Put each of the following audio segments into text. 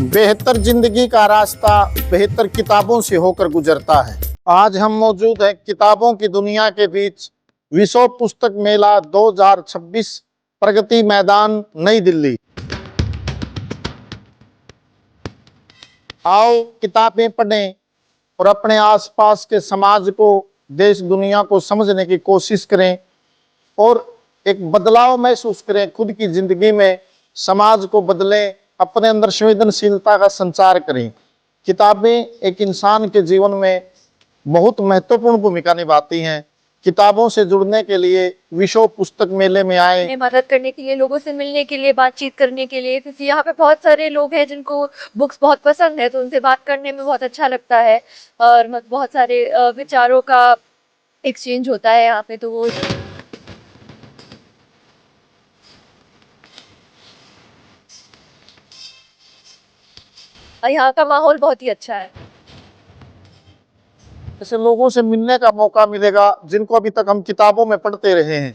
बेहतर जिंदगी का रास्ता बेहतर किताबों से होकर गुजरता है। आज हम मौजूद हैं किताबों की दुनिया के बीच विश्व पुस्तक मेला 2026 प्रगति मैदान नई दिल्ली। आओ किताबें पढ़ें और अपने आसपास के समाज को, देश दुनिया को समझने की कोशिश करें और एक बदलाव महसूस करें। खुद की जिंदगी में समाज को बदलें, अपने अंदर संवेदनशीलता का संचार करें। किताबें एक इंसान के जीवन में बहुत महत्वपूर्ण भूमिका निभाती हैं। किताबों से जुड़ने के लिए विश्व पुस्तक मेले में आए, मदद करने के लिए, लोगों से मिलने के लिए, बातचीत करने के लिए, क्योंकि यहाँ पे बहुत सारे लोग हैं जिनको बुक्स बहुत पसंद है, तो उनसे बात करने में बहुत अच्छा लगता है और बहुत सारे विचारों का एक्सचेंज होता है यहाँ पे। तो वो यहाँ का माहौल बहुत ही अच्छा है। ऐसे लोगों से मिलने का मौका मिलेगा जिनको अभी तक हम किताबों में पढ़ते रहे हैं।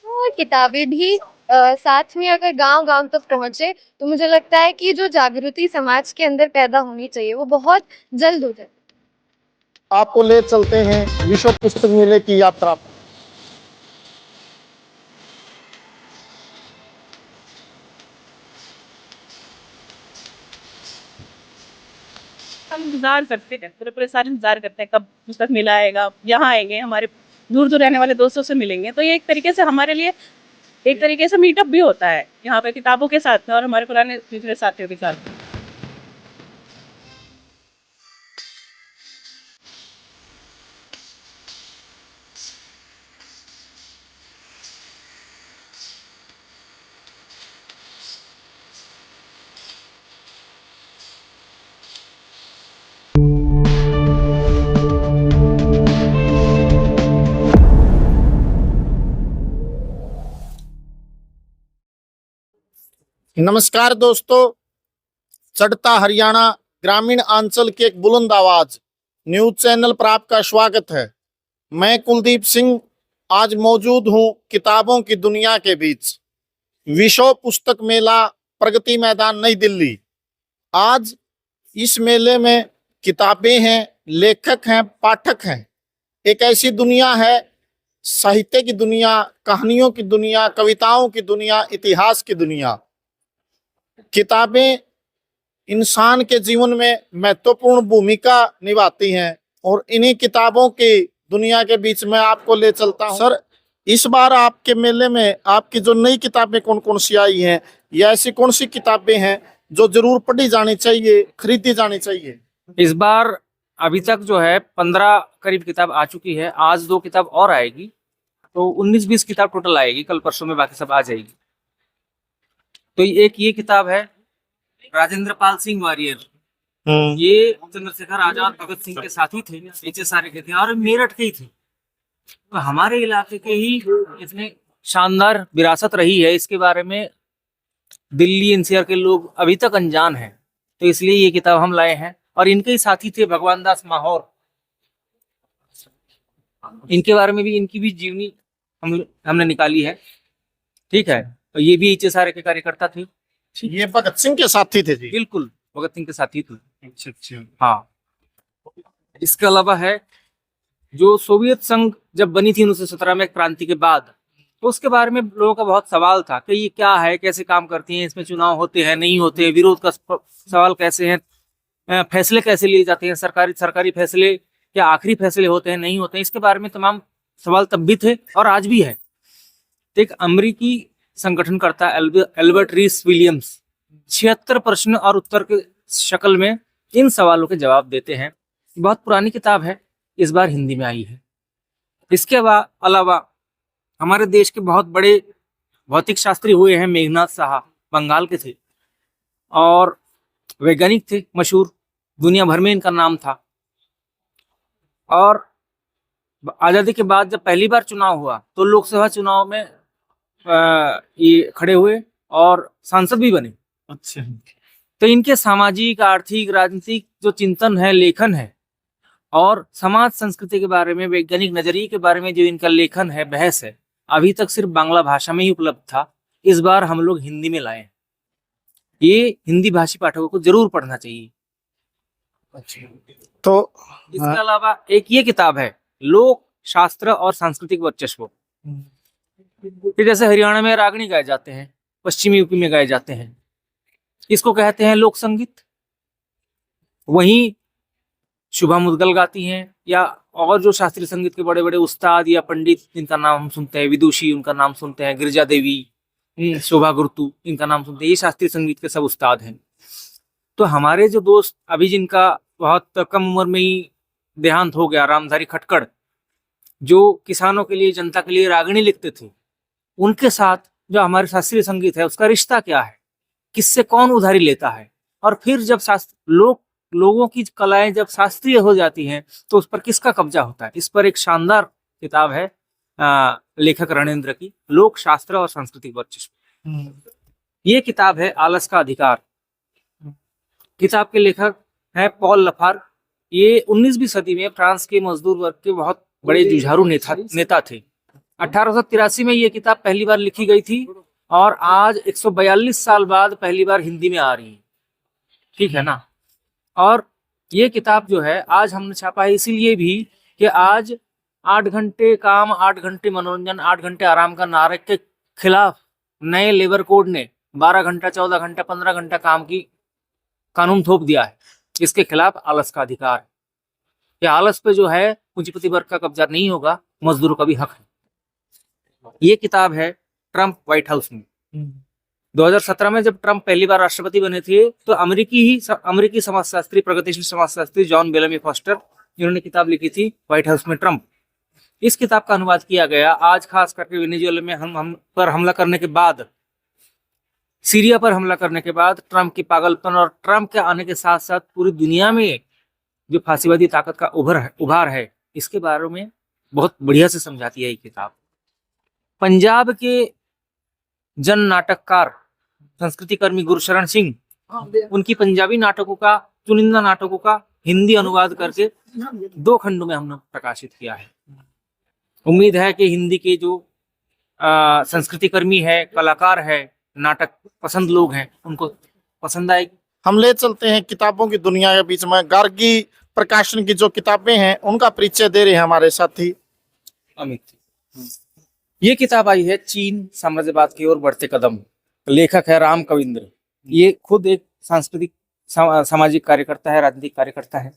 और किताबें भी साथ में अगर गांव गांव तक पहुंचे तो मुझे लगता है कि जो जागृति समाज के अंदर पैदा होनी चाहिए वो बहुत जल्द हो जाए। आपको ले चलते हैं विश्व पुस्तक मेले की यात्रा पर। हम इंतजार करते हैं, पूरे पूरे साल इंतजार करते हैं कब पुस्तक मेला आएगा, यहाँ आएंगे, हमारे दूर दूर रहने वाले दोस्तों से मिलेंगे। तो ये एक तरीके से हमारे लिए एक तरीके से मीटअप भी होता है यहाँ पे किताबों के साथ में और हमारे पुराने पिछले साथियों के साथ। नमस्कार दोस्तों, चढ़ता हरियाणा ग्रामीण अंचल की एक बुलंद आवाज न्यूज चैनल पर आपका स्वागत है। मैं कुलदीप सिंह आज मौजूद हूं किताबों की दुनिया के बीच विश्व पुस्तक मेला प्रगति मैदान नई दिल्ली। आज इस मेले में किताबें हैं, लेखक हैं, पाठक हैं। एक ऐसी दुनिया है, साहित्य की दुनिया, कहानियों की दुनिया, कविताओं की दुनिया, इतिहास की दुनिया। किताबें इंसान के जीवन में महत्वपूर्ण भूमिका निभाती हैं और इन्हीं किताबों की दुनिया के बीच में आपको ले चलता हूं। सर, इस बार आपके मेले में आपकी जो नई किताबें कौन कौन सी आई हैं, या ऐसी कौन सी किताबें हैं जो जरूर पढ़ी जानी चाहिए, खरीदी जानी चाहिए? इस बार अभी तक जो है 15 करीब किताब आ चुकी है। आज 2 किताब और आएगी, तो 19-20 किताब टोटल आएगी। कल परसों में बाकी सब आ जाएगी। तो एक ये किताब है राजेंद्र पाल सिंह वारियर। ये चंद्रशेखर आजाद, भगत सिंह के साथी थे, नीचे सारे के थे और मेरठ के ही थे। तो हमारे इलाके के ही इतने शानदार विरासत रही है, इसके बारे में दिल्ली एनसीआर के लोग अभी तक अनजान हैं। तो इसलिए ये किताब हम लाए हैं। और इनके ही साथी थे भगवान दास माहौर, इनके बारे में भी, इनकी भी जीवनी हमने निकाली है। ठीक है, तो ये भी सारे के कार्यकर्ता थे। ये भगत सिंह के साथी थे जी? बिल्कुल, भगत सिंह के साथी थे। अच्छा अच्छा। हाँ, इसके अलावा है जो सोवियत संघ जब बनी थी 1917 में क्रांति के बाद, तो उसके बारे में लोगों का बहुत सवाल था कि ये क्या है, कैसे काम करती हैं, इसमें चुनाव होते हैं, नहीं होते, विरोध का सवाल कैसे है, फैसले कैसे लिए जाते हैं, सरकारी फैसले क्या आखिरी फैसले होते हैं, नहीं होते हैं। इसके बारे में तमाम सवाल तब भी थे और आज भी है। एक अमेरिकी संगठनकर्ता एल्बर्ट रीस विलियम्स 76 प्रश्न और उत्तर के शक्ल में इन सवालों के जवाब देते हैं। बहुत पुरानी किताब है, इस बार हिंदी में आई है। इसके अलावा हमारे देश के बहुत बड़े भौतिक शास्त्री हुए हैं मेघनाथ साहा, बंगाल के थे और वैज्ञानिक थे मशहूर, दुनिया भर में इनका नाम था। और आज़ादी के बाद जब पहली बार चुनाव हुआ तो लोकसभा चुनाव में ये खड़े हुए और सांसद भी बने। अच्छा। तो इनके सामाजिक, आर्थिक, राजनीतिक जो चिंतन है, लेखन है, और समाज संस्कृति के बारे में, वैज्ञानिक नजरिए के बारे में जो इनका लेखन है, बहस है, अभी तक सिर्फ बांग्ला भाषा में ही उपलब्ध था। इस बार हम लोग हिंदी में लाए हैं। ये हिंदी भाषी पाठकों को जरूर पढ़ना चाहिए। तो इसके अलावा एक ये किताब है, लोक शास्त्र और सांस्कृतिक वर्चस्व। फिर जैसे हरियाणा में रागनी गाए जाते हैं, पश्चिमी यूपी में गाए जाते हैं, इसको कहते हैं लोक संगीत। वहीं शुभा मुद्गल गाती हैं, या और जो शास्त्रीय संगीत के बड़े बड़े उस्ताद या पंडित जिनका नाम हम सुनते हैं, विदुषी उनका नाम सुनते हैं, गिरिजा देवी, शोभा गुरुतु, इनका नाम सुनते हैं, ये शास्त्रीय संगीत के सब उस्ताद हैं। तो हमारे जो दोस्त अभी जिनका बहुत कम उम्र में ही देहांत हो गया, रामधारी खटकड़, जो किसानों के लिए, जनता के लिए रागनी लिखते थे, उनके साथ जो हमारे शास्त्रीय संगीत है उसका रिश्ता क्या है, किससे कौन उधारी लेता है, और फिर जब लोगों की कलाएं जब शास्त्रीय हो जाती हैं तो उस पर किसका कब्जा होता है। इस पर एक शानदार किताब है लेखक रणेंद्र की, लोक शास्त्र और सांस्कृतिक वर्चस्व। ये किताब है आलस का अधिकार। किताब के लेखक है पॉल लफार। ये 19वीं सदी में फ्रांस के मजदूर वर्ग के बहुत बड़े जुझारू नेता थे। 1883 में ये किताब पहली बार लिखी गई थी और आज 142 साल बाद पहली बार हिंदी में आ रही है। ठीक है ना। और ये किताब जो है आज हमने छापा है इसीलिए भी कि आज 8 घंटे काम, 8 घंटे मनोरंजन, 8 घंटे आराम का नारे के खिलाफ नए लेबर कोड ने 12 घंटा, 14 घंटा, 15 घंटा काम की कानून थोप दिया है। इसके खिलाफ आलस का अधिकार है। ये आलस पे जो है पूंजीपति वर्ग का कब्जा नहीं होगा, मजदूरों का भी हक है। ये किताब है ट्रंप व्हाइट हाउस में। 2017 में जब ट्रंप पहली बार राष्ट्रपति बने थे तो अमेरिकी समाजशास्त्री, प्रगतिशील समाजशास्त्री जॉन बेलमी फॉस्टर, जिन्होंने किताब लिखी थी व्हाइट हाउस में ट्रंप, इस किताब का अनुवाद किया गया। आज खास करके वेनेजुएला में हम पर हमला करने के बाद, सीरिया पर हमला करने के बाद ट्रंप की पागलपन और ट्रंप के आने के साथ साथ पूरी दुनिया में जो फांसीवादी ताकत का उभार है, इसके बारे में बहुत बढ़िया से समझाती है ये किताब। पंजाब के जन नाटककार, संस्कृति कर्मी गुरशरण सिंह, उनकी पंजाबी नाटकों का, चुनिंदा नाटकों का हिंदी अनुवाद करके 2 खंडों में हमने प्रकाशित किया है। उम्मीद है कि हिंदी के जो संस्कृति कर्मी है, कलाकार है, नाटक पसंद लोग हैं, उनको पसंद आएगी। हम ले चलते हैं किताबों की दुनिया के बीच में। गार्गी प्रकाशन की जो किताबें हैं उनका परिचय दे रहे हैं हमारे साथी अमित। ये किताब आई है चीन साम्राज्यवाद की ओर बढ़ते कदम। लेखक है राम कविंद्र। ये खुद एक सांस्कृतिक सामाजिक कार्यकर्ता है, राजनीतिक कार्यकर्ता है।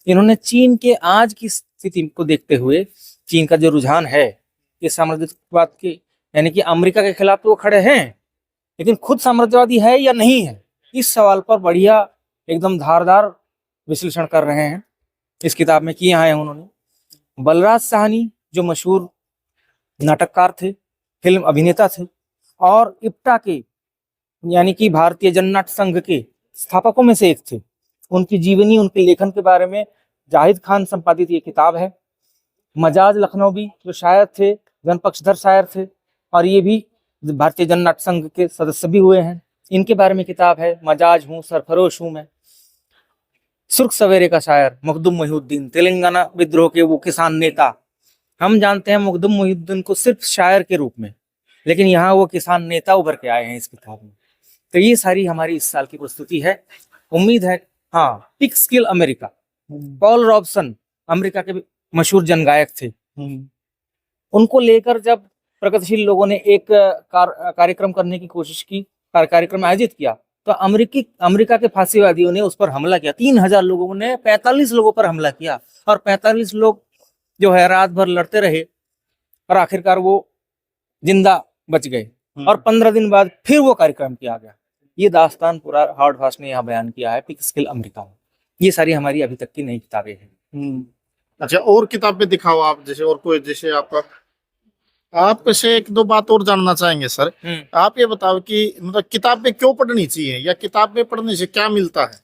इन्होंने चीन के आज की स्थिति को देखते हुए, चीन का जो रुझान है ये साम्राज्यवाद के, यानी कि अमेरिका के खिलाफ तो वो खड़े हैं, लेकिन खुद साम्राज्यवादी है या नहीं है, इस सवाल पर बढ़िया एकदम धारदार विश्लेषण कर रहे हैं। इस किताब में किए हैं उन्होंने। बलराज साहनी जो मशहूर नाटककार थे, फिल्म अभिनेता थे और इप्टा के यानी कि भारतीय जननाट्य संघ के स्थापकों में से एक थे, उनकी जीवनी, उनके लेखन के बारे में जाहिद खान संपादित ये किताब है। मजाज लखनवी जो शायर थे, जनपक्षधर शायर थे और ये भी भारतीय जननाट्य संघ के सदस्य भी हुए हैं, इनके बारे में किताब है। मजाज हूँ, सरफरोश हूँ मैं। सुर्ख सवेरे का शायर मखदूम मोहिउद्दीन, तेलंगाना विद्रोह के वो किसान नेता। हम जानते हैं मखदूम मोहिउद्दीन को सिर्फ शायर के रूप में, लेकिन यहाँ वो किसान नेता उभर के आए हैं इस किताब में। तो ये सारी हमारी इस साल की प्रस्तुति है। उम्मीद है, हाँ, पिक्सकिल अमेरिका, पॉल रॉबसन अमेरिका के मशहूर जनगायक थे, उनको लेकर जब प्रगतिशील लोगों ने एक कार्यक्रम करने की कोशिश की, कार्यक्रम आयोजित किया, तो अमेरिका के फांसीवादियों ने उस पर हमला किया। 3000 लोगों ने 45 लोगों पर हमला किया और 45 लोग जो है रात भर लड़ते रहे और आखिरकार वो जिंदा बच गए और 15 दिन बाद फिर वो कार्यक्रम किया गया। ये दास्तान पूरा हार्ड फास्ट ने यहाँ बयान किया है पिक्सकिल अमेरिका में। ये सारी हमारी अभी तक की नई किताबें हैं। अच्छा, और किताबें दिखाओ आप, जैसे और कोई, जैसे आपसे 1-2 बात और जानना चाहेंगे सर। आप ये बताओ कि मतलब किताबें क्यों पढ़नी चाहिए या किताबें पढ़ने से क्या मिलता है?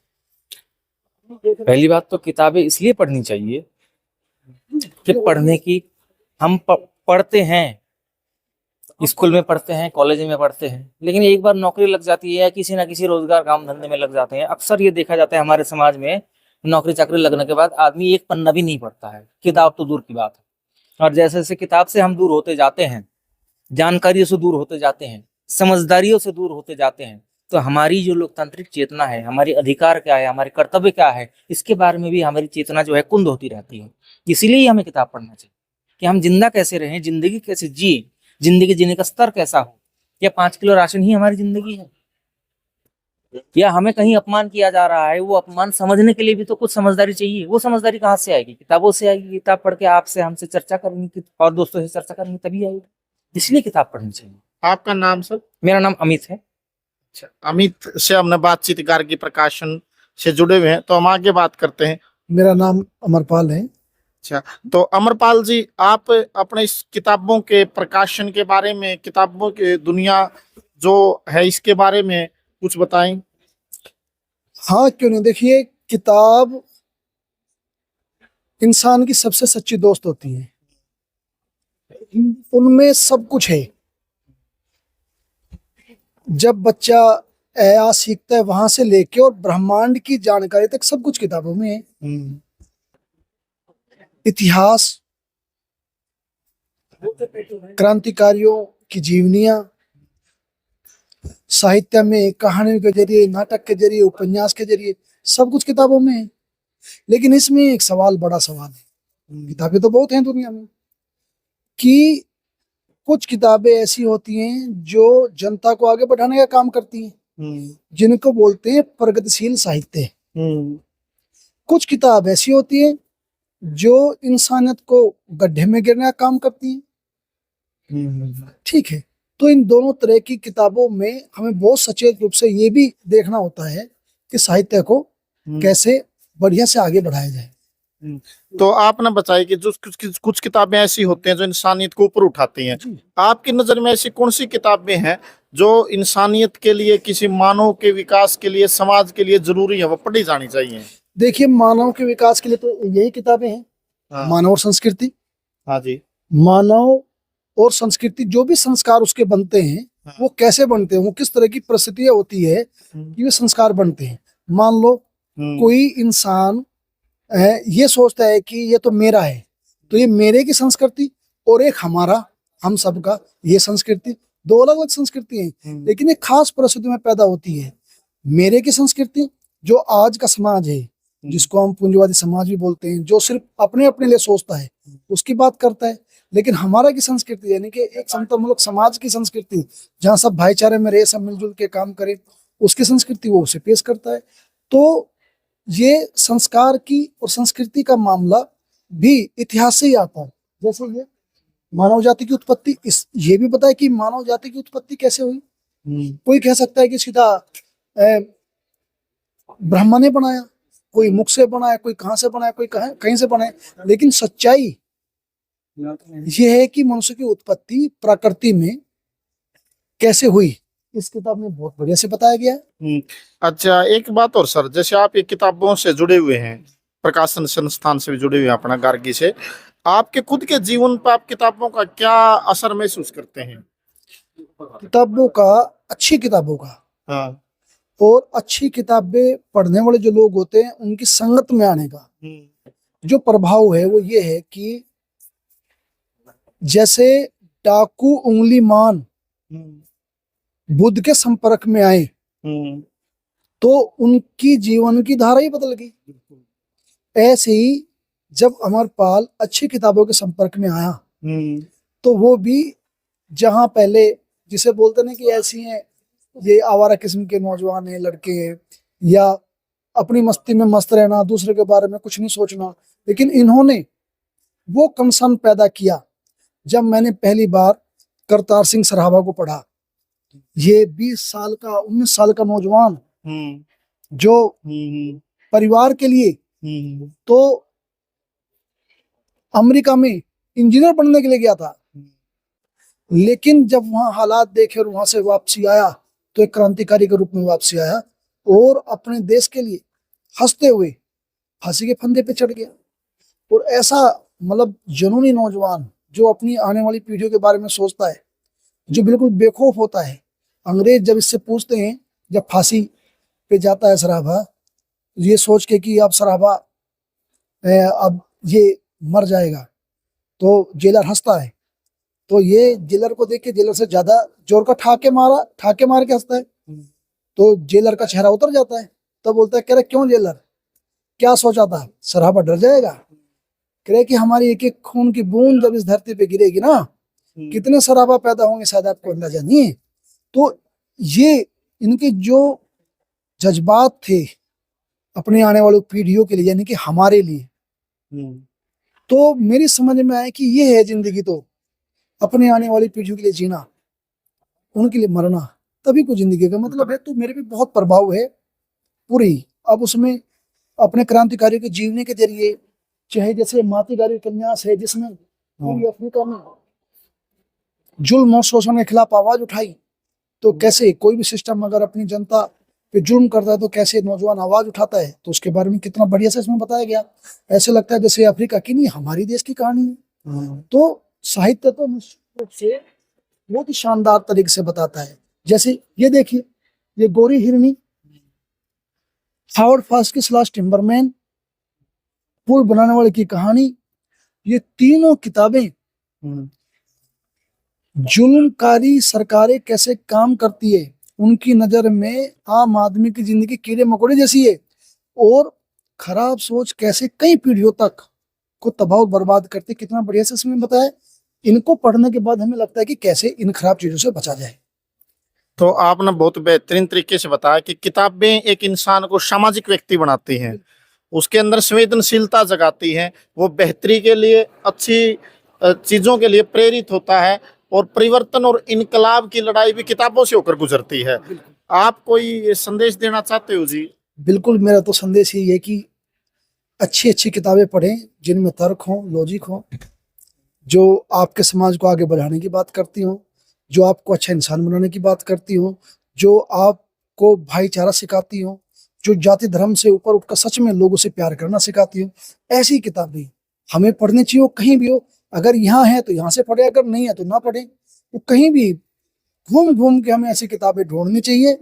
पहली बात तो किताबें इसलिए पढ़नी चाहिए कि पढ़ने की, हम पढ़ते हैं, स्कूल में पढ़ते हैं, कॉलेज में पढ़ते हैं, लेकिन एक बार नौकरी लग जाती है या किसी ना किसी रोजगार काम धंधे में लग जाते हैं। अक्सर ये देखा जाता है हमारे समाज में, नौकरी चाकरी लगने के बाद आदमी एक पन्ना भी नहीं पढ़ता है, किताब तो दूर की बात है। और जैसे जैसे किताब से हम दूर होते जाते हैं, जानकारियों से दूर होते जाते हैं, समझदारियों से दूर होते जाते हैं, तो हमारी जो लोकतांत्रिक चेतना है, हमारे अधिकार क्या है, हमारे कर्तव्य क्या है, इसके बारे में भी हमारी चेतना जो है कुंद होती रहती है। इसीलिए ही हमें किताब पढ़ना चाहिए कि हम जिंदा कैसे रहें, जिंदगी कैसे जिए, जिंदगी जीने का स्तर कैसा हो। या 5 किलो राशन ही हमारी जिंदगी है, या हमें कहीं अपमान किया जा रहा है, वो अपमान समझने के लिए भी तो कुछ समझदारी चाहिए। वो समझदारी कहाँ से आएगी? किताबों से आएगी। किताब पढ़ के आपसे हमसे चर्चा करेंगे और दोस्तों से चर्चा करेंगे तभी आएगी। इसलिए किताब पढ़नी चाहिए। आपका नाम सर? मेरा नाम अमित है। अच्छा, अमित से हमने बातचीत गार्गी प्रकाशन से जुड़े हुए हैं, तो हम आगे बात करते हैं। मेरा नाम अमरपाल है। अच्छा, तो अमरपाल जी, आप अपने इस किताबों के प्रकाशन के बारे में, किताबों की दुनिया जो है इसके बारे में कुछ बताएं। हाँ, क्यों नहीं। देखिए, किताब इंसान की सबसे सच्ची दोस्त होती है। उनमें सब कुछ है। जब बच्चा आ सीखता है वहां से लेके और ब्रह्मांड की जानकारी तक सब कुछ किताबों में है। इतिहास, क्रांतिकारियों की जीवनियां, साहित्य में कहानियों के जरिए, नाटक के जरिए, उपन्यास के जरिए, सब कुछ किताबों में है। लेकिन इसमें एक सवाल, बड़ा सवाल है। किताबें तो बहुत हैं दुनिया में, कि कुछ किताबें ऐसी होती हैं जो जनता को आगे बढ़ाने का काम करती हैं, जिनको बोलते हैं प्रगतिशील साहित्य। कुछ किताब ऐसी होती है जो इंसानियत को गड्ढे में गिरने का काम करती है। ठीक है, तो इन दोनों तरह की किताबों में हमें बहुत सचेत रूप से ये भी देखना होता है कि साहित्य को कैसे बढ़िया से आगे बढ़ाया जाए। तो आपने बताया कि जो कुछ किताबें ऐसी होती हैं जो इंसानियत को ऊपर उठाती हैं। आपकी नजर में ऐसी कौन सी किताबें हैं जो इंसानियत के लिए, किसी मानव के विकास के लिए, समाज के लिए जरूरी है, वो पढ़ी जानी चाहिए? देखिए, मानव के विकास के लिए तो यही किताबें हैं। हाँ। मानव और संस्कृति। हाँ जी। मानव और संस्कृति, जो भी संस्कार उसके बनते हैं, हाँ। वो कैसे बनते हैं, वो किस तरह की परिस्थितियां होती है कि वे संस्कार बनते हैं। मान लो कोई इंसान ये सोचता है कि ये तो मेरा है, तो ये मेरे की संस्कृति और एक हमारा, हम सबका, ये संस्कृति दो अलग अलग संस्कृति हैं। लेकिन एक खास परिस्थिति में पैदा होती है। मेरे की संस्कृति, जो आज का समाज है, जिसको हम पूंजीवादी समाज भी बोलते हैं, जो सिर्फ अपने अपने लिए सोचता है, उसकी बात करता है। लेकिन हमारा की संस्कृति, यानी कि एक समतामूलक समाज की संस्कृति, जहाँ सब भाईचारे में रहे, सब मिलजुल के काम करे, उसकी संस्कृति वो उसे पेश करता है। तो ये संस्कार की और संस्कृति का मामला भी इतिहास से ही आता है। जैसे ये मानव जाति की उत्पत्ति, ये भी पता है कि मानव जाति की उत्पत्ति कैसे हुई। कोई कह सकता है कि सीधा ब्रह्मा ने बनाया, कोई मुख से बनाया, कोई कहाँ से बनाया, कोई कहीं से बनाया। लेकिन सच्चाई ये है कि मनुष्य की उत्पत्ति प्रकृति में कैसे हुई, इस किताब में बहुत बढ़िया से बताया गया है। अच्छा, एक बात और सर, जैसे आप ये किताबों से जुड़े हुए हैं, प्रकाशन संस्थान से भी जुड़े हुए हैं अपना गार्गी से, आपके खुद के जीवन पर आप किताबों का क्या असर महसूस करते हैं? किताबों का, अच्छी किताबों का। हाँ। और अच्छी किताबें पढ़ने वाले जो लोग होते हैं, उनकी संगत में आने का जो प्रभाव है वो ये है कि जैसे डाकू उंगली मान बुद्ध के संपर्क में आए, तो उनकी जीवन की धारा ही बदल गई। ऐसे ही जब अमरपाल अच्छी किताबों के संपर्क में आया, तो वो भी, जहां पहले जिसे बोलते ना कि ऐसी हैं, ये आवारा किस्म के नौजवान हैं, लड़के हैं, या अपनी मस्ती में मस्त रहना, दूसरे के बारे में कुछ नहीं सोचना, लेकिन इन्होंने वो कंसर्न पैदा किया। जब मैंने पहली बार करतार सिंह सराभा को पढ़ा, ये 20 साल का, 19 साल का नौजवान, जो परिवार के लिए तो अमेरिका में इंजीनियर बनने के लिए गया था, लेकिन जब वहां हालात देखे और वहां से वापसी आया, तो एक क्रांतिकारी के रूप में वापसी आया और अपने देश के लिए हंसते हुए फांसी के फंदे पे चढ़ गया। और ऐसा मतलब जुनूनी नौजवान, जो अपनी आने वाली पीढ़ियों के बारे में सोचता है, जो बिल्कुल बेखौफ होता है। अंग्रेज जब इससे पूछते हैं, जब फांसी पे जाता है सराभा, ये सोच के कि अब सराबा अब ये मर जाएगा, तो जेलर हंसता है। तो ये जेलर को देख के जेलर से ज्यादा जोर का ठाके मार के हंसता है। तो जेलर का चेहरा उतर जाता है। तो बोलता है, कह रहे क्यों जेलर, क्या सोचा था, सराबा डर जाएगा? कह रहे कि हमारी एक एक खून की बूंद जब इस धरती पे गिरेगी ना, कितने सराबा पैदा होंगे शायद आपको अंदाजा नहीं है। तो ये इनके जो जज्बात थे अपने आने वाली पीढ़ियों के लिए, यानी कि हमारे लिए, तो मेरी समझ में आया कि ये है जिंदगी। तो अपने आने वाली पीढ़ियों के लिए जीना, उनके लिए मरना, तभी को जिंदगी का मतलब है। तो मेरे पे बहुत प्रभाव है पूरी। अब उसमें अपने क्रांतिकारियों के जीवने के जरिए, चाहे जैसे मातृगारी उपन्यास है जिसमें पूरी अफ्रीका में जुल्म और शोषण के खिलाफ आवाज उठाई, तो कैसे कोई भी सिस्टम अगर अपनी जनता पे जुल्म करता है तो कैसे नौजवान आवाज उठाता है, तो उसके बारे में कितना बढ़िया से इसमें बताया गया। ऐसे लगता है जैसे अफ्रीका की नहीं, हमारी देश की कहानी है। तो साहित्य तो निश्चित रूप से बहुत ही शानदार तरीके से बताता है। जैसे ये देखिए, ये गोरी हिरनी, हावर्ड फास्किस लास्ट टिम्बरमैन, पुल बनाने वाले की कहानी, ये तीनों किताबें जुल्मकारी सरकारें कैसे काम करती है, उनकी नजर में आम आदमी की जिंदगी कीड़े मकोड़े जैसी है, और खराब सोच कैसे कई पीढ़ियों तक को तबाह बर्बाद करती, कितना बढ़िया से इसमें बताया। इनको पढ़ने के बाद हमें लगता है कि कैसे इन खराब चीजों से बचा जाए। तो आपने बहुत बेहतरीन तरीके से बताया कि किताबें एक इंसान को सामाजिक व्यक्ति बनाती हैं, उसके अंदर संवेदनशीलता जगाती हैं, वो बेहतरी के लिए, अच्छी चीजों के लिए प्रेरित होता है, और परिवर्तन और इनकलाब की लड़ाई भी किताबों से होकर गुजरती है। आप कोई संदेश देना चाहते हो जी? बिल्कुल, मेरा तो संदेश यही है कि अच्छी अच्छी किताबें पढ़ें जिनमें तर्क हो, लॉजिक हो, जो आपके समाज को आगे बढ़ाने की बात करती हो, जो आपको अच्छा इंसान बनाने की बात करती हो, जो आपको भाईचारा सिखाती हो, जो जाति धर्म से ऊपर उठकर सच में लोगों से प्यार करना सिखाती हो, ऐसी किताबें हमें पढ़नी चाहिए। वो कहीं भी हो, अगर यहाँ है तो यहाँ से पढ़े, अगर नहीं है तो ना पढ़े। तो कहीं भी घूम घूम के हमें ऐसी किताबें ढूंढनी चाहिए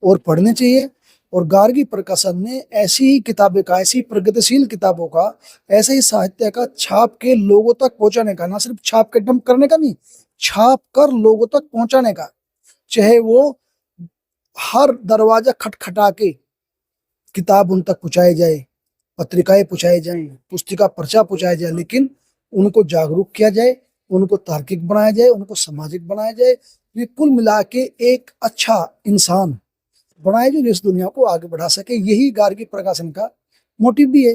और पढ़नी चाहिए। और गार्गी प्रकाशन ने ऐसी ही किताबें का, ऐसी प्रगतिशील किताबों का, ऐसे ही साहित्य का छाप के लोगों तक पहुंचाने का, ना सिर्फ छाप के डंप करने का नहीं, छाप कर लोगों तक पहुंचाने का। चाहे वो हर दरवाजा खटखटा के किताब उन तक पहुंचाई जाए, पत्रिकाएं पहुंचाई जाए, पुस्तिका पर्चा पहुंचाया जाए, लेकिन उनको जागरूक किया जाए, उनको तार्किक बनाया जाए, उनको सामाजिक बनाया जाए। ये कुल मिला के एक अच्छा इंसान बनाए जो इस दुनिया को आगे बढ़ा सके। यही गार्गी प्रकाशन का मोटिव भी है।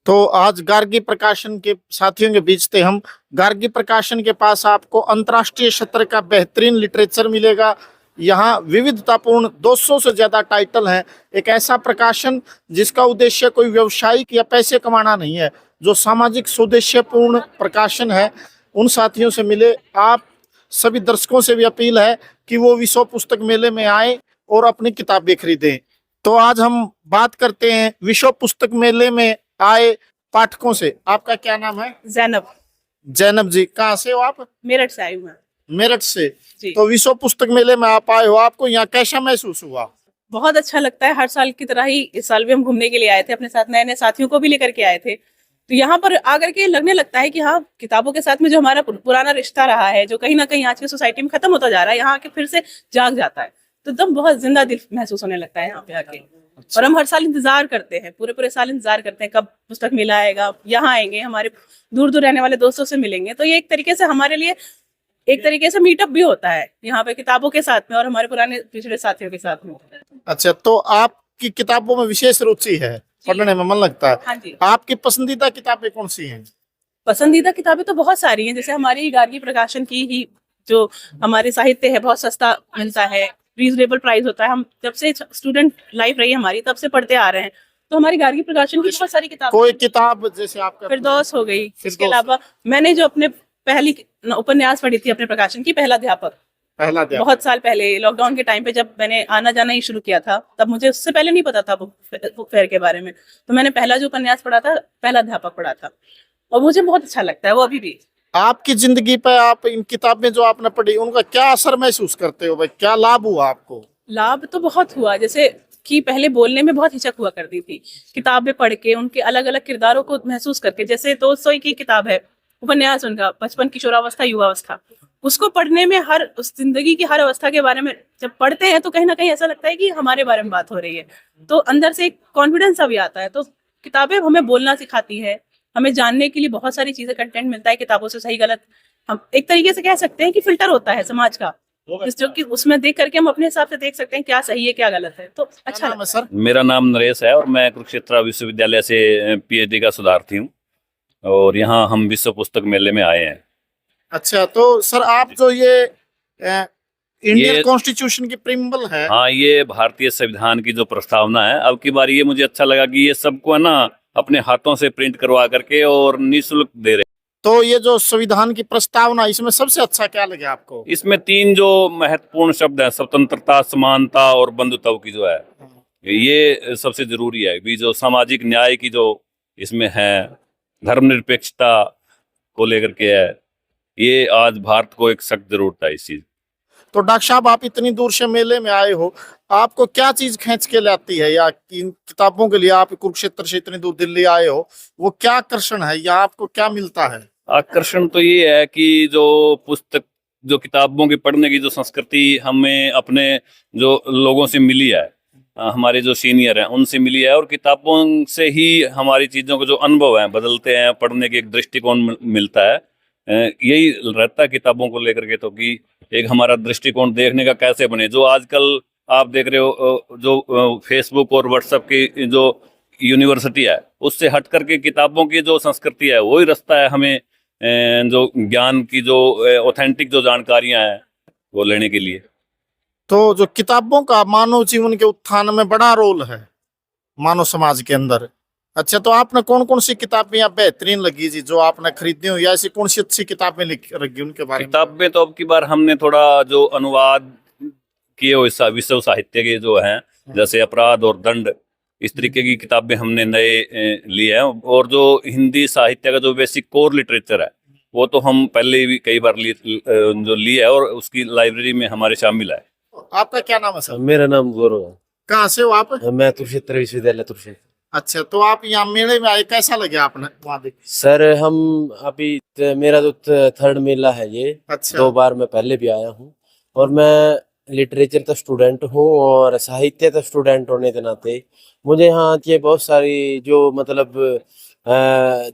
तो आज गार्गी प्रकाशन के साथियों के बीच थे हम। गार्गी प्रकाशन के पास आपको अंतर्राष्ट्रीय स्तर का बेहतरीन लिटरेचर मिलेगा। यहाँ विविधतापूर्ण 200 से ज्यादा टाइटल हैं। एक ऐसा प्रकाशन जिसका उद्देश्य कोई व्यवसायिक या पैसे कमाना नहीं है, जो सामाजिक सुद्देश्यपूर्ण प्रकाशन है। उन साथियों से मिले। आप सभी दर्शकों से भी अपील है कि वो विश्व पुस्तक मेले में आए और अपनी किताबें खरीदें। तो आज हम बात करते हैं विश्व पुस्तक मेले में आए पाठकों से। आपका क्या नाम है? जैनब। जैनब जी, कहाँ से हो आप? मेरठ से आई हूँ मैं। मेरठ से। जी। तो विश्व पुस्तक मेले में आप आए हो, आपको यहाँ कैसा महसूस हुआ? बहुत अच्छा लगता है। हर साल की तरह ही इस साल भी हम घूमने के लिए आए थे, अपने साथ नए नए साथियों को भी लेकर के आए थे। तो यहाँ पर आकर के लगने लगता है कि हाँ, किताबों के साथ में जो हमारा पुराना रिश्ता रहा है, जो कहीं ना कहीं आज की सोसाइटी में खत्म होता जा रहा है, यहाँ आके फिर से जाग जाता है। तो एकदम बहुत जिंदा दिल महसूस होने लगता है यहाँ पे आके। और हम हर साल इंतजार करते हैं, पूरे साल इंतजार करते हैं कब पुस्तक मेला आएगा, यहाँ आएंगे, हमारे दूर दूर रहने वाले दोस्तों से मिलेंगे। तो ये एक तरीके से हमारे लिए एक तरीके से मीटअप भी होता है यहाँ पे किताबों के साथ में और हमारे पुराने पिछड़े साथियों के साथ में। अच्छा, तो आपकी किताबों में विशेष रुचि है, पढ़ने में मन लगता है। हाँ जी। आपकी पसंदीदा किताबें कौन सी हैं? पसंदीदा किताबें तो बहुत सारी हैं। जैसे हमारी गार्गी प्रकाशन की ही जो हमारे साहित्य है, बहुत सस्ता मिलता है, रीजनेबल प्राइस होता है। हम जब से स्टूडेंट लाइफ रही हमारी, तब से पढ़ते आ रहे हैं। तो हमारी गार्गी प्रकाशन की बहुत सारी किताबें। कोई किताब जैसे आपका? फिरदौस हो गई। फिरदौस। इसके अलावा मैंने जो अपने पहली उपन्यास पढ़ी थी अपने प्रकाशन की, पहला अध्यापक, बहुत साल पहले लॉकडाउन के टाइम पे जब मैंने आना जाना ही शुरू किया था, तब मुझे उससे पहले नहीं पता था बुक फेयर के बारे में। तो मैंने पहला जो उपन्यास पढ़ा था, पहला अध्यापक पढ़ा था, और मुझे बहुत अच्छा लगता है वो अभी भी। आपकी जिंदगी पे आप इन किताबें जो आपने पढ़ी, उनका क्या असर महसूस करते हो भाई? क्या लाभ हुआ आपको? लाभ तो बहुत हुआ। जैसे कि पहले बोलने में बहुत हिचक हुआ करती थी। किताबें पढ़ के उनके अलग अलग किरदारों को महसूस करके, जैसे तोल्स्टॉय की किताब है उपन्यास उनका बचपन, किशोरावस्था, युवावस्था, उसको पढ़ने में हर उस जिंदगी की हर अवस्था के बारे में जब पढ़ते हैं तो कहीं ना कहीं ऐसा लगता है कि हमारे बारे में बात हो रही है, तो अंदर से एक कॉन्फिडेंस सा भी आता है। तो किताबें हमें बोलना सिखाती है, हमें जानने के लिए बहुत सारी चीजें, कंटेंट मिलता है किताबों से, सही गलत हम एक तरीके से कह सकते हैं कि फिल्टर होता है समाज का, जो कि उसमें देख करके हम अपने हिसाब से देख सकते हैं क्या सही है क्या गलत है, तो अच्छा क्या नाम है लगता है। सर? मेरा नाम नरेश है और मैं कुरुक्षेत्र विश्वविद्यालय से पीएचडी का शोधार्थी हूँ और यहाँ हम विश्व पुस्तक मेले में आए हैं। अच्छा, तो सर आप जो ये इंडियन ये- कॉन्स्टिट्यूशन की प्रिम्बल है, हाँ, ये भारतीय संविधान की जो प्रस्तावना है, अब की बार ये मुझे अच्छा लगा कि ये सबको है ना अपने हाथों से प्रिंट करवा करके और निःशुल्क दे रहे हैं। तो ये जो संविधान की प्रस्तावना, इसमें सबसे अच्छा क्या लगे आपको? इसमें 3 जो महत्वपूर्ण शब्द हैं, स्वतंत्रता, समानता और बंधुत्व की जो है, ये सबसे जरूरी है। भी जो सामाजिक न्याय की जो इसमें है, धर्मनिरपेक्षता को लेकर के है, ये आज भारत को एक सख्त जरूरत है इस चीज। तो डॉक्टर साहब, आप इतनी दूर से मेले में आए हो, आपको क्या चीज खींच के लाती है, या इन किताबों के लिए आप कुरुक्षेत्र से इतनी दूर दिल्ली आए हो, वो क्या आकर्षण है या आपको क्या मिलता है? आकर्षण तो ये है कि जो पुस्तक, जो किताबों की पढ़ने की जो संस्कृति हमें अपने जो लोगों से मिली है, हमारे जो सीनियर हैं उनसे मिली है, और किताबों से ही हमारी चीजों के जो अनुभव हैं बदलते हैं, पढ़ने के एक दृष्टिकोण मिलता है। यही रहता है किताबों को लेकर के, तो कि एक हमारा दृष्टिकोण देखने का कैसे बने। जो आजकल आप देख रहे हो, जो फेसबुक और व्हाट्सएप की जो यूनिवर्सिटी है, उससे हट करके किताबों की जो संस्कृति है वही रास्ता है हमें जो ज्ञान की जो ऑथेंटिक जो जानकारियां हैं वो लेने के लिए। तो जो किताबों का मानव जीवन के उत्थान में बड़ा रोल है मानव समाज के अंदर। अच्छा, तो आपने कौन कौन सी किताबें या बेहतरीन लगी जी जो आपने खरीदी हो, या ऐसी कौन सी अच्छी किताबें लिख रखी उनके बारे में? किताबें तो अब की बार हमने थोड़ा जो अनुवाद किए हुए विश्व साहित्य के जो हैं, जैसे अपराध और दंड, इस तरीके की किताबें हमने नए लिए हैं। और जो हिंदी साहित्य का जो बेसिक कोर लिटरेचर है वो तो हम पहले भी कई बार जो लिए है और उसकी लाइब्रेरी में हमारे शामिल है। आपका क्या नाम है सर? मेरा नाम गौरव कहाँ से हो आप? है। मैं कुरुक्षेत्र विश्वविद्यालय कुरुक्षेत्र। अच्छा, तो आप यहाँ मेले में आए, कैसा लगे आपने वहाँ देख? सर हम अभी मेरा जो थर्ड मेला है ये, अच्छा, 2 बार मैं पहले भी आया हूँ, और मैं लिटरेचर का स्टूडेंट हूँ और साहित्य का स्टूडेंट होने के नाते मुझे यहाँ आके बहुत सारी जो मतलब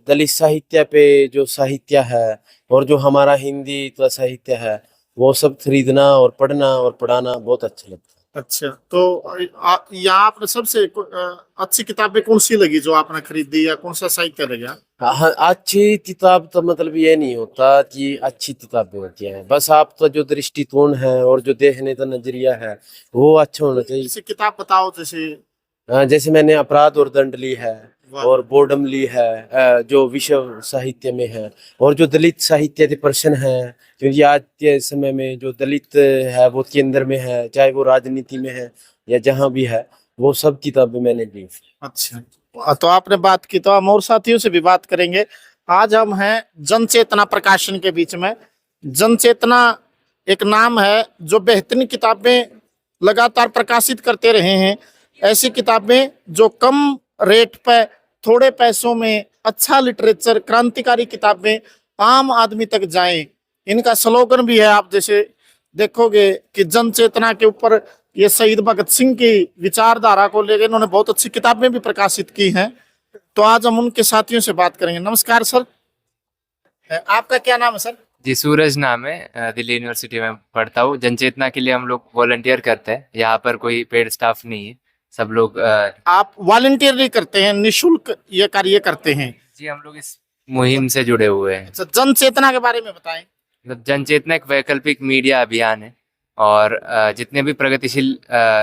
दलित साहित्य पे जो साहित्य है और जो हमारा हिंदी का साहित्य है वो सब खरीदना और पढ़ना और पढ़ाना बहुत अच्छा लगता है। अच्छा, तो यहाँ आपने सबसे अच्छी किताबें कौन सी लगी जो आपने खरीदी, या कौन सा साहित्य लगा? हाँ, अच्छी किताब तो मतलब ये नहीं होता कि अच्छी किताबें होती हैं, बस आपका जो दृष्टिकोण है और जो देखने का नजरिया है वो अच्छा होना चाहिए। जैसे किताब बताओ, जैसे जैसे मैंने अपराध और दंड ली है वाह। और बोर्डम ली है, जो विश्व साहित्य में है, और जो दलित साहित्य के प्रश्न है, क्योंकि आज के समय में जो दलित है वो केंद्र में है, चाहे वो राजनीति में है या जहाँ भी है, वो सब किताबें मैंने ली। अच्छा, तो आपने बात की, तो हम और साथियों से भी बात करेंगे। आज हम हैं जन चेतना प्रकाशन के बीच में। जन चेतना एक नाम है जो बेहतरीन किताबें लगातार प्रकाशित करते रहे हैं। ऐसी किताबें जो कम रेट पे, थोड़े पैसों में अच्छा लिटरेचर, क्रांतिकारी किताबें आम आदमी तक जाएं। इनका स्लोगन भी है, आप जैसे देखोगे कि जन चेतना के ऊपर ये शहीद भगत सिंह की विचारधारा को लेकर इन्होंने बहुत अच्छी किताबें भी प्रकाशित की हैं। तो आज हम उनके साथियों से बात करेंगे। नमस्कार सर, आपका क्या नाम है सर? जी, सूरज नाम है, दिल्ली यूनिवर्सिटी में पढ़ता हूँ। जनचेतना के लिए हम लोग वॉलंटियर करते हैं, यहाँ पर कोई पेड स्टाफ नहीं है, सब लोग आप वॉलंटियरली करते हैं, निशुल्क ये कार्य करते हैं? जी, हम लोग इस मुहिम से जुड़े हुए हैं। अच्छा, जन चेतना के बारे में बताएं। मतलब जनचेतना एक वैकल्पिक मीडिया अभियान है और जितने भी प्रगतिशील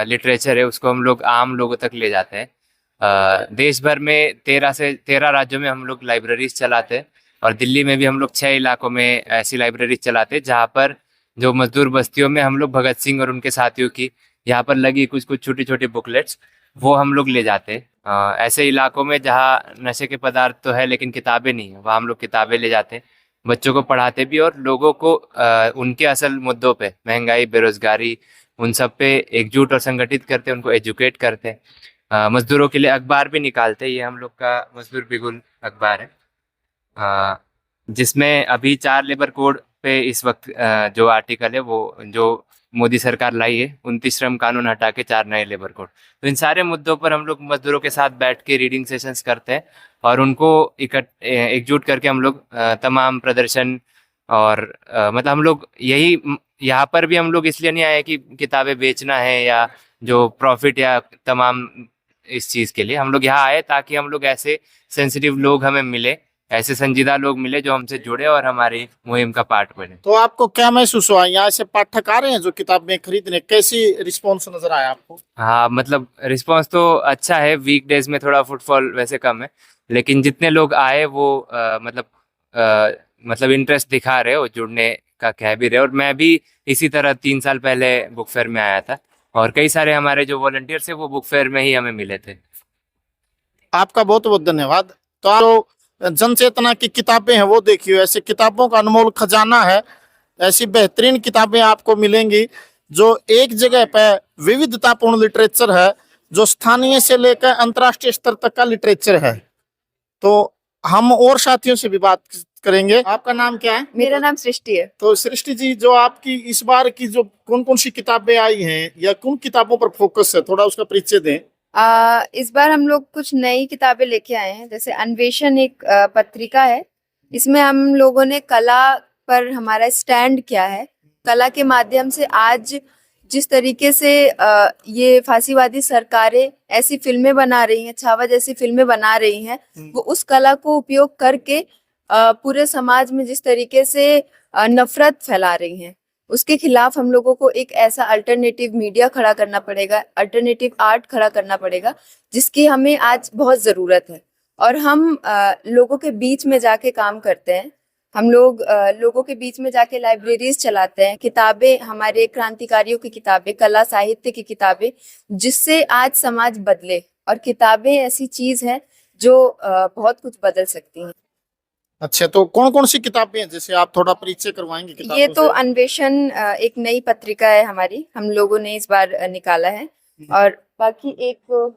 लिटरेचर है उसको हम लोग आम लोगों तक ले जाते हैं। देश भर में 13 राज्यों में हम लोग लाइब्रेरीज चलाते हैं, और दिल्ली में भी हम लोग 6 इलाकों में ऐसी लाइब्रेरीज चलाते हैं जहाँ पर जो मजदूर बस्तियों में हम लोग भगत सिंह और उनके साथियों की यहाँ पर लगी कुछ कुछ छोटी छोटी बुकलेट्स वो हम लोग ले जाते हैं। ऐसे इलाकों में जहाँ नशे के पदार्थ तो है लेकिन किताबें नहीं है, वहाँ हम लोग किताबें ले जाते हैं, बच्चों को पढ़ाते भी और लोगों को उनके असल मुद्दों पे, महंगाई, बेरोजगारी, उन सब पे एकजुट और संगठित करते, उनको एजुकेट करते। मजदूरों के लिए अखबार भी निकालते, ये हम लोग का मजदूर बिगुल अखबार है, जिसमें अभी 4 लेबर कोड पे इस वक्त जो आर्टिकल है वो जो मोदी सरकार लाई है, 29 श्रम कानून हटा के 4 नए लेबर कोड। तो इन सारे मुद्दों पर हम लोग मजदूरों के साथ बैठ के रीडिंग सेशंस करते हैं और उनको एकजुट करके हम लोग तमाम प्रदर्शन और मतलब हम लोग यहाँ पर भी हम लोग इसलिए नहीं आए कि किताबें बेचना है या जो प्रॉफिट या तमाम इस चीज़ के लिए। हम लोग यहाँ आए ताकि हम लोग ऐसे सेंसिटिव लोग हमें मिले, ऐसे संजीदा लोग मिले जो हमसे जुड़े और हमारी मुहिम का पार्ट बने। तो आपको क्या महसूस हुआ, यहाँ से पाठक आ रहे हैं जो किताबें खरीदने, कैसी रिस्पॉन्स नजर आया आपको? हाँ, मतलब रिस्पांस तो अच्छा है। वीकडेज में थोड़ा फुटफॉल वैसे कम है, लेकिन जितने लोग आए वो मतलब इंटरेस्ट दिखा रहे हो, जुड़ने का कह भी रहे। और मैं भी इसी तरह 3 साल पहले बुक फेयर में आया था और कई सारे हमारे जो वॉलंटियर्स है वो बुक फेयर में ही हमें मिले थे। आपका बहुत बहुत धन्यवाद। तो आप जन चेतना की किताबें हैं वो देखिए, ऐसे किताबों का अनमोल खजाना है। ऐसी बेहतरीन किताबें आपको मिलेंगी जो एक जगह पर विविधतापूर्ण लिटरेचर है, जो स्थानीय से लेकर अंतर्राष्ट्रीय स्तर तक का लिटरेचर है। तो हम और साथियों से भी बात करेंगे। आपका नाम क्या है? मेरा नाम सृष्टि है। तो सृष्टि जी, जो आपकी इस बार की जो कौन कौन सी किताबें आई हैं या कौन किताबों पर फोकस है, थोड़ा उसका परिचय दें। इस बार हम लोग कुछ नई किताबें लेके आए हैं। जैसे अन्वेषण एक पत्रिका है। इसमें हम लोगों ने कला पर हमारा स्टैंड क्या है, कला के माध्यम से आज जिस तरीके से ये फांसीवादी सरकारें ऐसी फिल्में बना रही हैं, छावा जैसी फिल्में बना रही हैं, वो उस कला को उपयोग करके पूरे समाज में जिस तरीके से नफरत फैला रही हैं, उसके खिलाफ हम लोगों को एक ऐसा अल्टरनेटिव मीडिया खड़ा करना पड़ेगा, अल्टरनेटिव आर्ट खड़ा करना पड़ेगा, जिसकी हमें आज बहुत ज़रूरत है। और हम लोगों के बीच में जाके काम करते हैं। हम लोग लोगों के बीच में जाके लाइब्रेरीज चलाते हैं, किताबें, हमारे क्रांतिकारियों की किताबें, कला साहित्य की किताबें, जिससे आज समाज बदले। और किताबें ऐसी चीज़ है जो बहुत कुछ बदल सकती हैं। अच्छा, तो कौन कौन सी किताबें हैं, जैसे आप थोड़ा परिचय करवाएंगे किताबों ये तो से? अन्वेषण एक नई पत्रिका है हमारी, हम लोगों ने इस बार निकाला है। और बाकी एक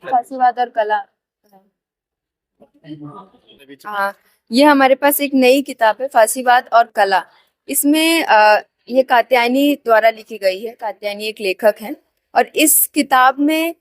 फांसीवाद और कला, हाँ, ये हमारे पास एक नई किताब है, फांसीवाद और कला। इसमें ये कात्यायनी द्वारा लिखी गई है। कात्यायनी एक लेखक हैं और इस किताब में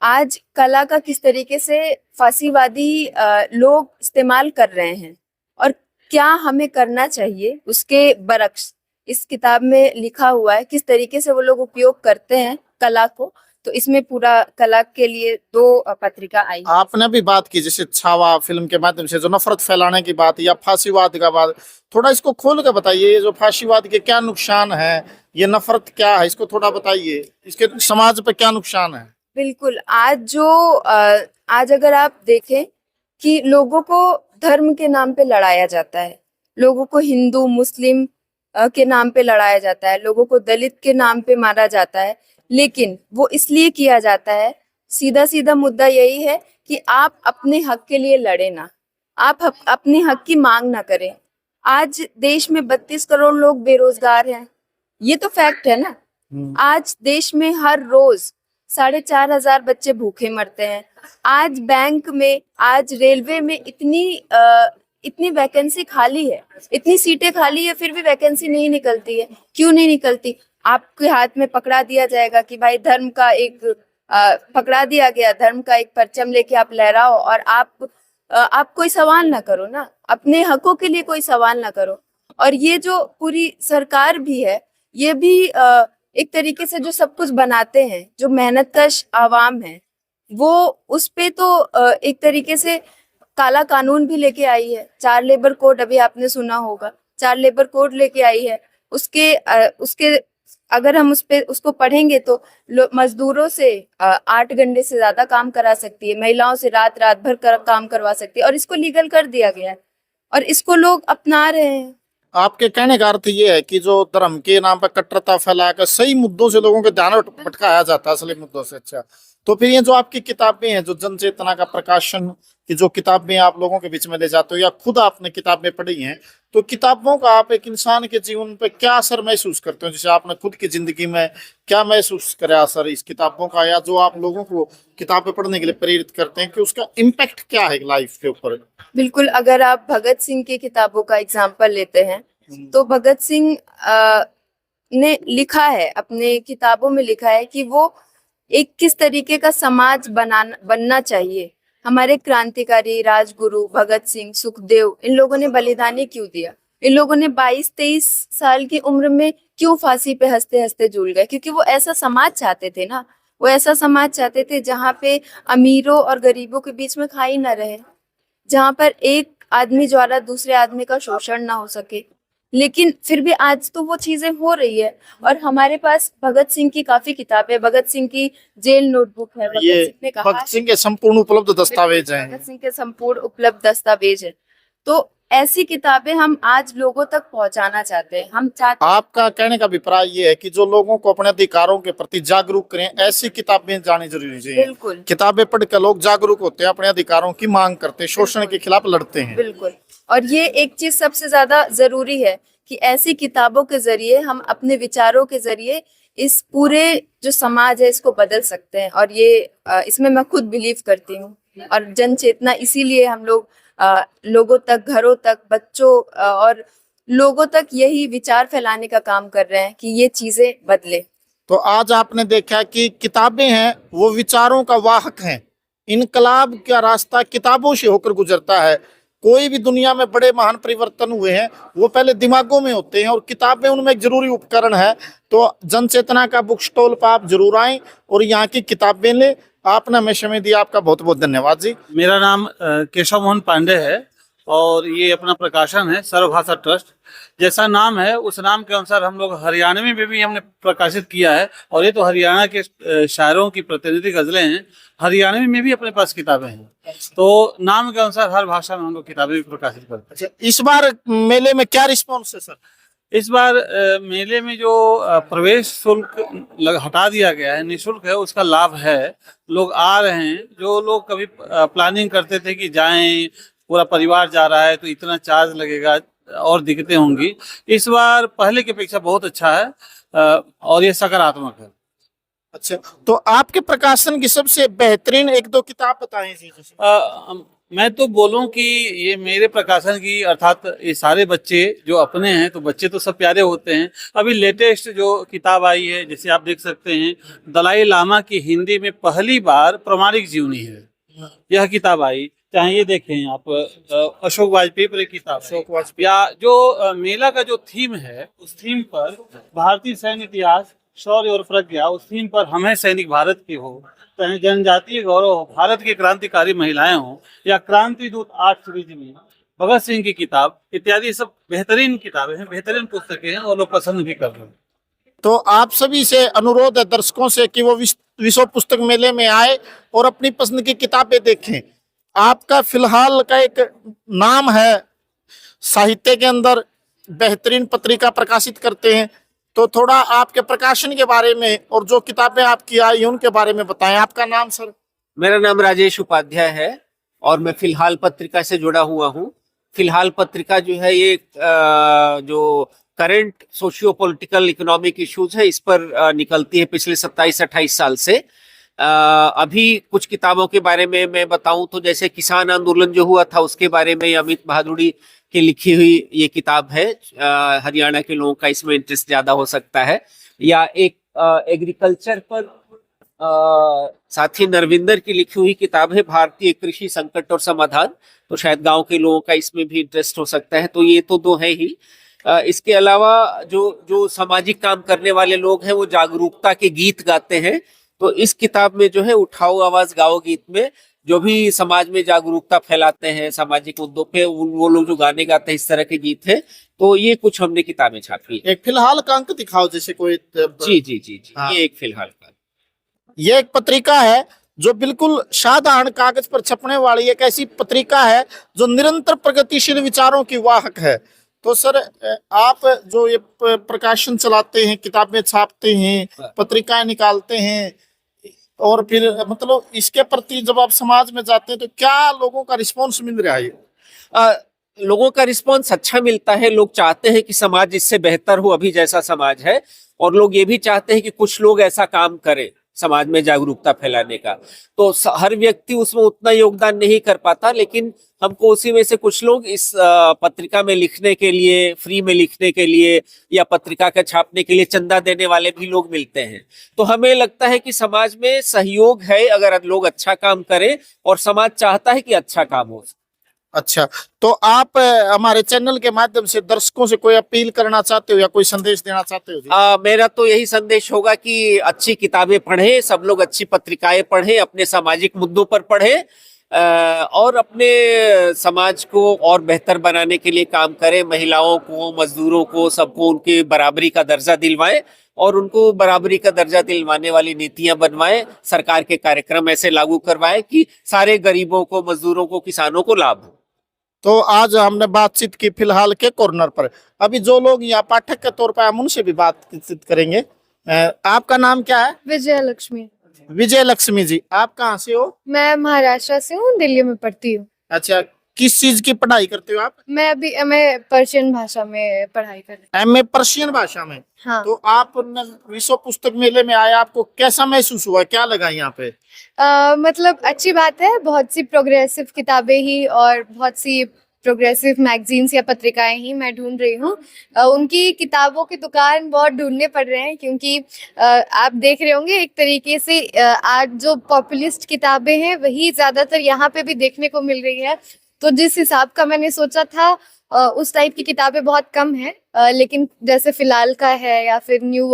आज कला का किस तरीके से फांसीवादी लोग इस्तेमाल कर रहे हैं और क्या हमें करना चाहिए उसके बरक्स इस किताब में लिखा हुआ है। किस तरीके से वो लोग उपयोग करते हैं कला को, तो इसमें पूरा कला के लिए 2 पत्रिका आई। आपने भी बात की जैसे छावा फिल्म के माध्यम से जो नफरत फैलाने की बात या फांसीवाद का बात, थोड़ा इसको खोल के बताइए। ये जो फांसीवाद के क्या नुकसान है, ये नफरत क्या है, इसको थोड़ा बताइए, इसके समाज पे क्या नुकसान है। बिल्कुल, आज अगर आप देखें कि लोगों को धर्म के नाम पे लड़ाया जाता है, लोगों को हिंदू मुस्लिम के नाम पे लड़ाया जाता है, लोगों को दलित के नाम पे मारा जाता है, लेकिन वो इसलिए किया जाता है, सीधा सीधा मुद्दा यही है कि आप अपने हक के लिए लड़े ना, आप अपने हक की मांग ना करें। आज देश में 32 करोड़ लोग बेरोजगार हैं, ये तो फैक्ट है ना। आज देश में हर रोज 4,500 बच्चे भूखे मरते हैं। आज बैंक में, आज रेलवे में इतनी वैकेंसी खाली है, इतनी सीटें खाली है, फिर भी वैकेंसी नहीं निकलती है। क्यों नहीं निकलती? आपके हाथ में पकड़ा दिया जाएगा कि भाई धर्म का एक पकड़ा दिया गया, धर्म का एक परचम लेके आप लहराओ और आप कोई सवाल ना करो ना, अपने हकों के लिए कोई सवाल ना करो। और ये जो पूरी सरकार भी है, ये भी एक तरीके से जो सब कुछ बनाते हैं, जो मेहनतकश आवाम है, वो उस पे तो एक तरीके से काला कानून भी लेके आई है। 4 लेबर कोड, अभी आपने सुना होगा, 4 लेबर कोड लेके आई है। उसके अगर हम उसको पढ़ेंगे तो मजदूरों से 8 घंटे से ज्यादा काम करा सकती है, महिलाओं से रात भर काम करवा सकती है, और इसको लीगल कर दिया गया है और इसको लोग अपना रहे हैं। आपके कहने का अर्थ ये है कि जो धर्म के नाम पर कट्टरता फैलाकर सही मुद्दों से लोगों के ध्यान भटकाया जाता है, असली मुद्दों से। अच्छा, तो फिर ये जो आपकी किताबें हैं, जो जन चेतना का प्रकाशन की जो किताबें आप लोगों के बीच में ले जाते हो, या खुद आपने किताबें पढ़ी हैं, तो किताबों का आप एक इंसान के जीवन पे क्या असर महसूस करते हो? जैसे आपने खुद की जिंदगी में क्या महसूस करा असर इस किताबों का, या जो आप लोगों को किताबें पढ़ने के लिए प्रेरित करते हैं कि उसका इम्पैक्ट क्या है लाइफ के ऊपर? बिल्कुल, अगर आप भगत सिंह की किताबों का एग्जाम्पल लेते हैं तो भगत सिंह ने लिखा है, अपने किताबों में लिखा है कि वो एक किस तरीके का समाज बनना चाहिए। हमारे क्रांतिकारी राजगुरु भगत सिंह, सुखदेव, इन लोगों ने बलिदानी क्यों दिया? इन लोगों ने 22-23 साल की उम्र में क्यों फांसी पे हंसते हंसते झूल गए? क्योंकि वो ऐसा समाज चाहते थे ना, वो ऐसा समाज चाहते थे जहाँ पे अमीरों और गरीबों के बीच में खाई ना रहे, जहाँ पर एक आदमी द्वारा दूसरे आदमी का शोषण ना हो सके। लेकिन फिर भी आज तो वो चीजें हो रही है, और हमारे पास भगत सिंह की काफी किताबें, भगत सिंह की जेल नोटबुक है, भगत ये सिंह ने कहा भगत सिंह के संपूर्ण उपलब्ध दस्तावेज हैं। भगत सिंह के संपूर्ण उपलब्ध दस्तावेज है। तो ऐसी किताबें हम आज लोगों तक पहुंचाना चाहते हैं। हम चाहते आपका कहने का अभिप्राय ये है कि जो लोगों को अपने अधिकारों के प्रति जागरूक करें, ऐसी किताबें जानी जरूरी है। बिल्कुल किताबें पढ़कर लोग जागरूक होते हैं, अपने अधिकारों की मांग करते हैं, शोषण के खिलाफ लड़ते हैं। बिल्कुल, और ये एक चीज सबसे ज्यादा जरूरी है कि ऐसी किताबों के जरिए हम अपने विचारों के जरिए इस पूरे जो समाज है इसको बदल सकते हैं। और ये इसमें मैं खुद बिलीव करती हूँ। और जन चेतना इसीलिए हम लोग लोगों तक, घरों तक, बच्चों और लोगों तक यही विचार फैलाने का काम कर रहे हैं कि ये चीजें बदले। तो आज आपने देखा कि किताबें हैं वो विचारों का वाहक हैं। इनकलाब का रास्ता किताबों से होकर गुजरता है। कोई भी दुनिया में बड़े महान परिवर्तन हुए हैं वो पहले दिमागों में होते हैं, और किताबें उनमें एक जरूरी उपकरण है। तो जन चेतना का बुक स्टॉल पर आप जरूर आएं और यहाँ की किताबें लें। आपने हमें समय दिया, आपका बहुत बहुत धन्यवाद जी। मेरा नाम केशव मोहन पांडे है और ये अपना प्रकाशन है सर्वभाषा ट्रस्ट। जैसा नाम है उस नाम के अनुसार हम लोग हरियाणवी में भी हमने प्रकाशित किया है, और ये तो हरियाणा के शायरों की प्रतिनिधि गजलें हैं। हरियाणवी में भी अपने पास किताबें हैं, तो नाम के अनुसार हर भाषा में हम लोग किताबें भी प्रकाशित करते हैं। इस बार मेले में क्या रिस्पॉन्स है सर? इस बार मेले में जो प्रवेश शुल्क हटा दिया गया है, निःशुल्क है, उसका लाभ है। लोग आ रहे हैं। जो लोग कभी प्लानिंग करते थे कि जाएं, पूरा परिवार जा रहा है तो इतना चार्ज लगेगा और दिक्कतें होंगी, इस बार पहले की अपेक्षा बहुत अच्छा है और ये सकारात्मक है। अच्छा, तो आपके प्रकाशन की सबसे बेहतरीन एक दो किताब बताएं जी। मैं तो बोलूं कि ये मेरे प्रकाशन की, अर्थात ये सारे बच्चे जो अपने हैं, तो बच्चे तो सब प्यारे होते हैं। अभी लेटेस्ट जो किताब आई है, जैसे आप देख सकते हैं, दलाई लामा की हिंदी में पहली बार प्रामाणिक जीवनी है, यह किताब आई। चाहे ये देखें आप, अशोक वाजपेयी पर एक किताब, अशोक वाजपेयी, या जो मेला का जो थीम है, उस थीम पर भारतीय सैन्य इतिहास, शौर्य और प्रज्ञा, उस थीम पर हम हैं सैनिक भारत के हो, चाहे जनजातीय गौरव हो, भारत की क्रांतिकारी महिलाएं हो, या क्रांति दूत 8 सीरीज में भगत सिंह की किताब इत्यादि, सब बेहतरीन किताबें हैं, बेहतरीन पुस्तकें हैं और लोग पसंद भी कर रहे हैं। तो आप सभी से अनुरोध है दर्शकों से कि वो विश्व पुस्तक मेले में आए और अपनी पसंद की किताबें देखें। आपका फिलहाल का एक नाम है साहित्य के अंदर, बेहतरीन पत्रिका प्रकाशित करते हैं, तो थोड़ा आपके प्रकाशन के बारे में और जो किताबें आपकी आई उनके बारे में बताएं। आपका नाम सर? मेरा नाम राजेश उपाध्याय है और मैं फिलहाल पत्रिका से जुड़ा हुआ हूँ। फिलहाल पत्रिका जो है ये जो current socio political economic issues है, इस पर निकलती है पिछले 27-28 साल से। अभी कुछ किताबों के बारे में मैं बताऊं तो जैसे किसान आंदोलन जो हुआ था उसके बारे में अमित भादुड़ी की लिखी हुई ये किताब है। हरियाणा के लोगों का इसमें इंटरेस्ट ज्यादा हो सकता है। या एक एग्रीकल्चर पर साथी नरविंदर की लिखी हुई किताब है भारतीय कृषि संकट और समाधान, तो शायद गांव के लोगों का इसमें भी इंटरेस्ट हो सकता है। तो ये तो दो है ही। इसके अलावा जो सामाजिक काम करने वाले लोग हैं वो जागरूकता के गीत गाते हैं, तो इस किताब में जो है उठाओ आवाज गाओ गीत में जो भी समाज में जागरूकता फैलाते हैं सामाजिक मुद्दों पे, वो लोग जो गाने गाते हैं, इस तरह के गीत हैं। तो ये कुछ हमने किताबें छापी। एक फिलहाल का अंक दिखाओ, जैसे कोई। जी। हाँ। ये एक फिलहाल का, ये एक पत्रिका है जो बिल्कुल साधारण कागज पर छपने वाली एक ऐसी पत्रिका है जो निरंतर प्रगतिशील विचारों की वाहक है। तो सर, आप जो ये प्रकाशन चलाते हैं, किताबें छापते हैं, पत्रिकाएं निकालते हैं, और फिर मतलब इसके प्रति जब आप समाज में जाते हैं तो क्या लोगों का रिस्पॉन्स मिल रहा है? लोगों का रिस्पॉन्स अच्छा मिलता है। लोग चाहते हैं कि समाज इससे बेहतर हो, अभी जैसा समाज है, और लोग ये भी चाहते हैं कि कुछ लोग ऐसा काम करें समाज में जागरूकता फैलाने का। तो हर व्यक्ति उसमें उतना योगदान नहीं कर पाता, लेकिन हमको उसी में से कुछ लोग इस पत्रिका में लिखने के लिए, फ्री में लिखने के लिए या पत्रिका का छापने के लिए चंदा देने वाले भी लोग मिलते हैं। तो हमें लगता है कि समाज में सहयोग है अगर लोग अच्छा काम करें, और समाज चाहता है कि अच्छा काम हो। अच्छा, तो आप हमारे चैनल के माध्यम से दर्शकों से कोई अपील करना चाहते हो या कोई संदेश देना चाहते हो जी? मेरा तो यही संदेश होगा कि अच्छी किताबें पढ़ें, सब लोग अच्छी पत्रिकाएं पढ़ें, अपने सामाजिक मुद्दों पर पढ़ें, और अपने समाज को और बेहतर बनाने के लिए काम करें। महिलाओं को, मजदूरों को, सबको उनके बराबरी का दर्जा दिलवाएं, और उनको बराबरी का दर्जा दिलवाने वाली नीतियां बनवाएं। सरकार के कार्यक्रम ऐसे लागू करवाएं कि सारे गरीबों को, मजदूरों को, किसानों को लाभ हो। तो आज हमने बातचीत की फिलहाल के कॉर्नर पर। अभी जो लोग यहाँ पाठक के तौर पर हम उनसे भी बातचीत करेंगे। आपका नाम क्या है? विजय लक्ष्मी। विजय लक्ष्मी जी, आप कहाँ से हो? मैं महाराष्ट्र से हूँ, दिल्ली में पढ़ती हूँ। अच्छा, किस चीज की पढ़ाई करते हो आप? मैं अभी एमए पर्शियन भाषा में पढ़ाई कर रही एमए पर्शियन भाषा में। हूँ। हाँ। तो आप विश्व पुस्तक मेले में आए, आपको कैसा महसूस हुआ, क्या लगा यहाँ पे? मतलब अच्छी बात है, बहुत सी प्रोग्रेसिव किताबें ही और बहुत सी प्रोग्रेसिव मैगजीन्स या पत्रिकाएं ही मैं ढूंढ रही हूँ। उनकी किताबों की दुकान बहुत ढूंढने पड़ रहे हैं, क्योंकि आप देख रहे होंगे एक तरीके से आज जो पॉपुलिस्ट किताबें हैं वही ज्यादातर यहाँ पे भी देखने को मिल रही है। तो जिस हिसाब का मैंने सोचा था उस टाइप की किताबें बहुत कम है, लेकिन जैसे फिलहाल का है या फिर न्यू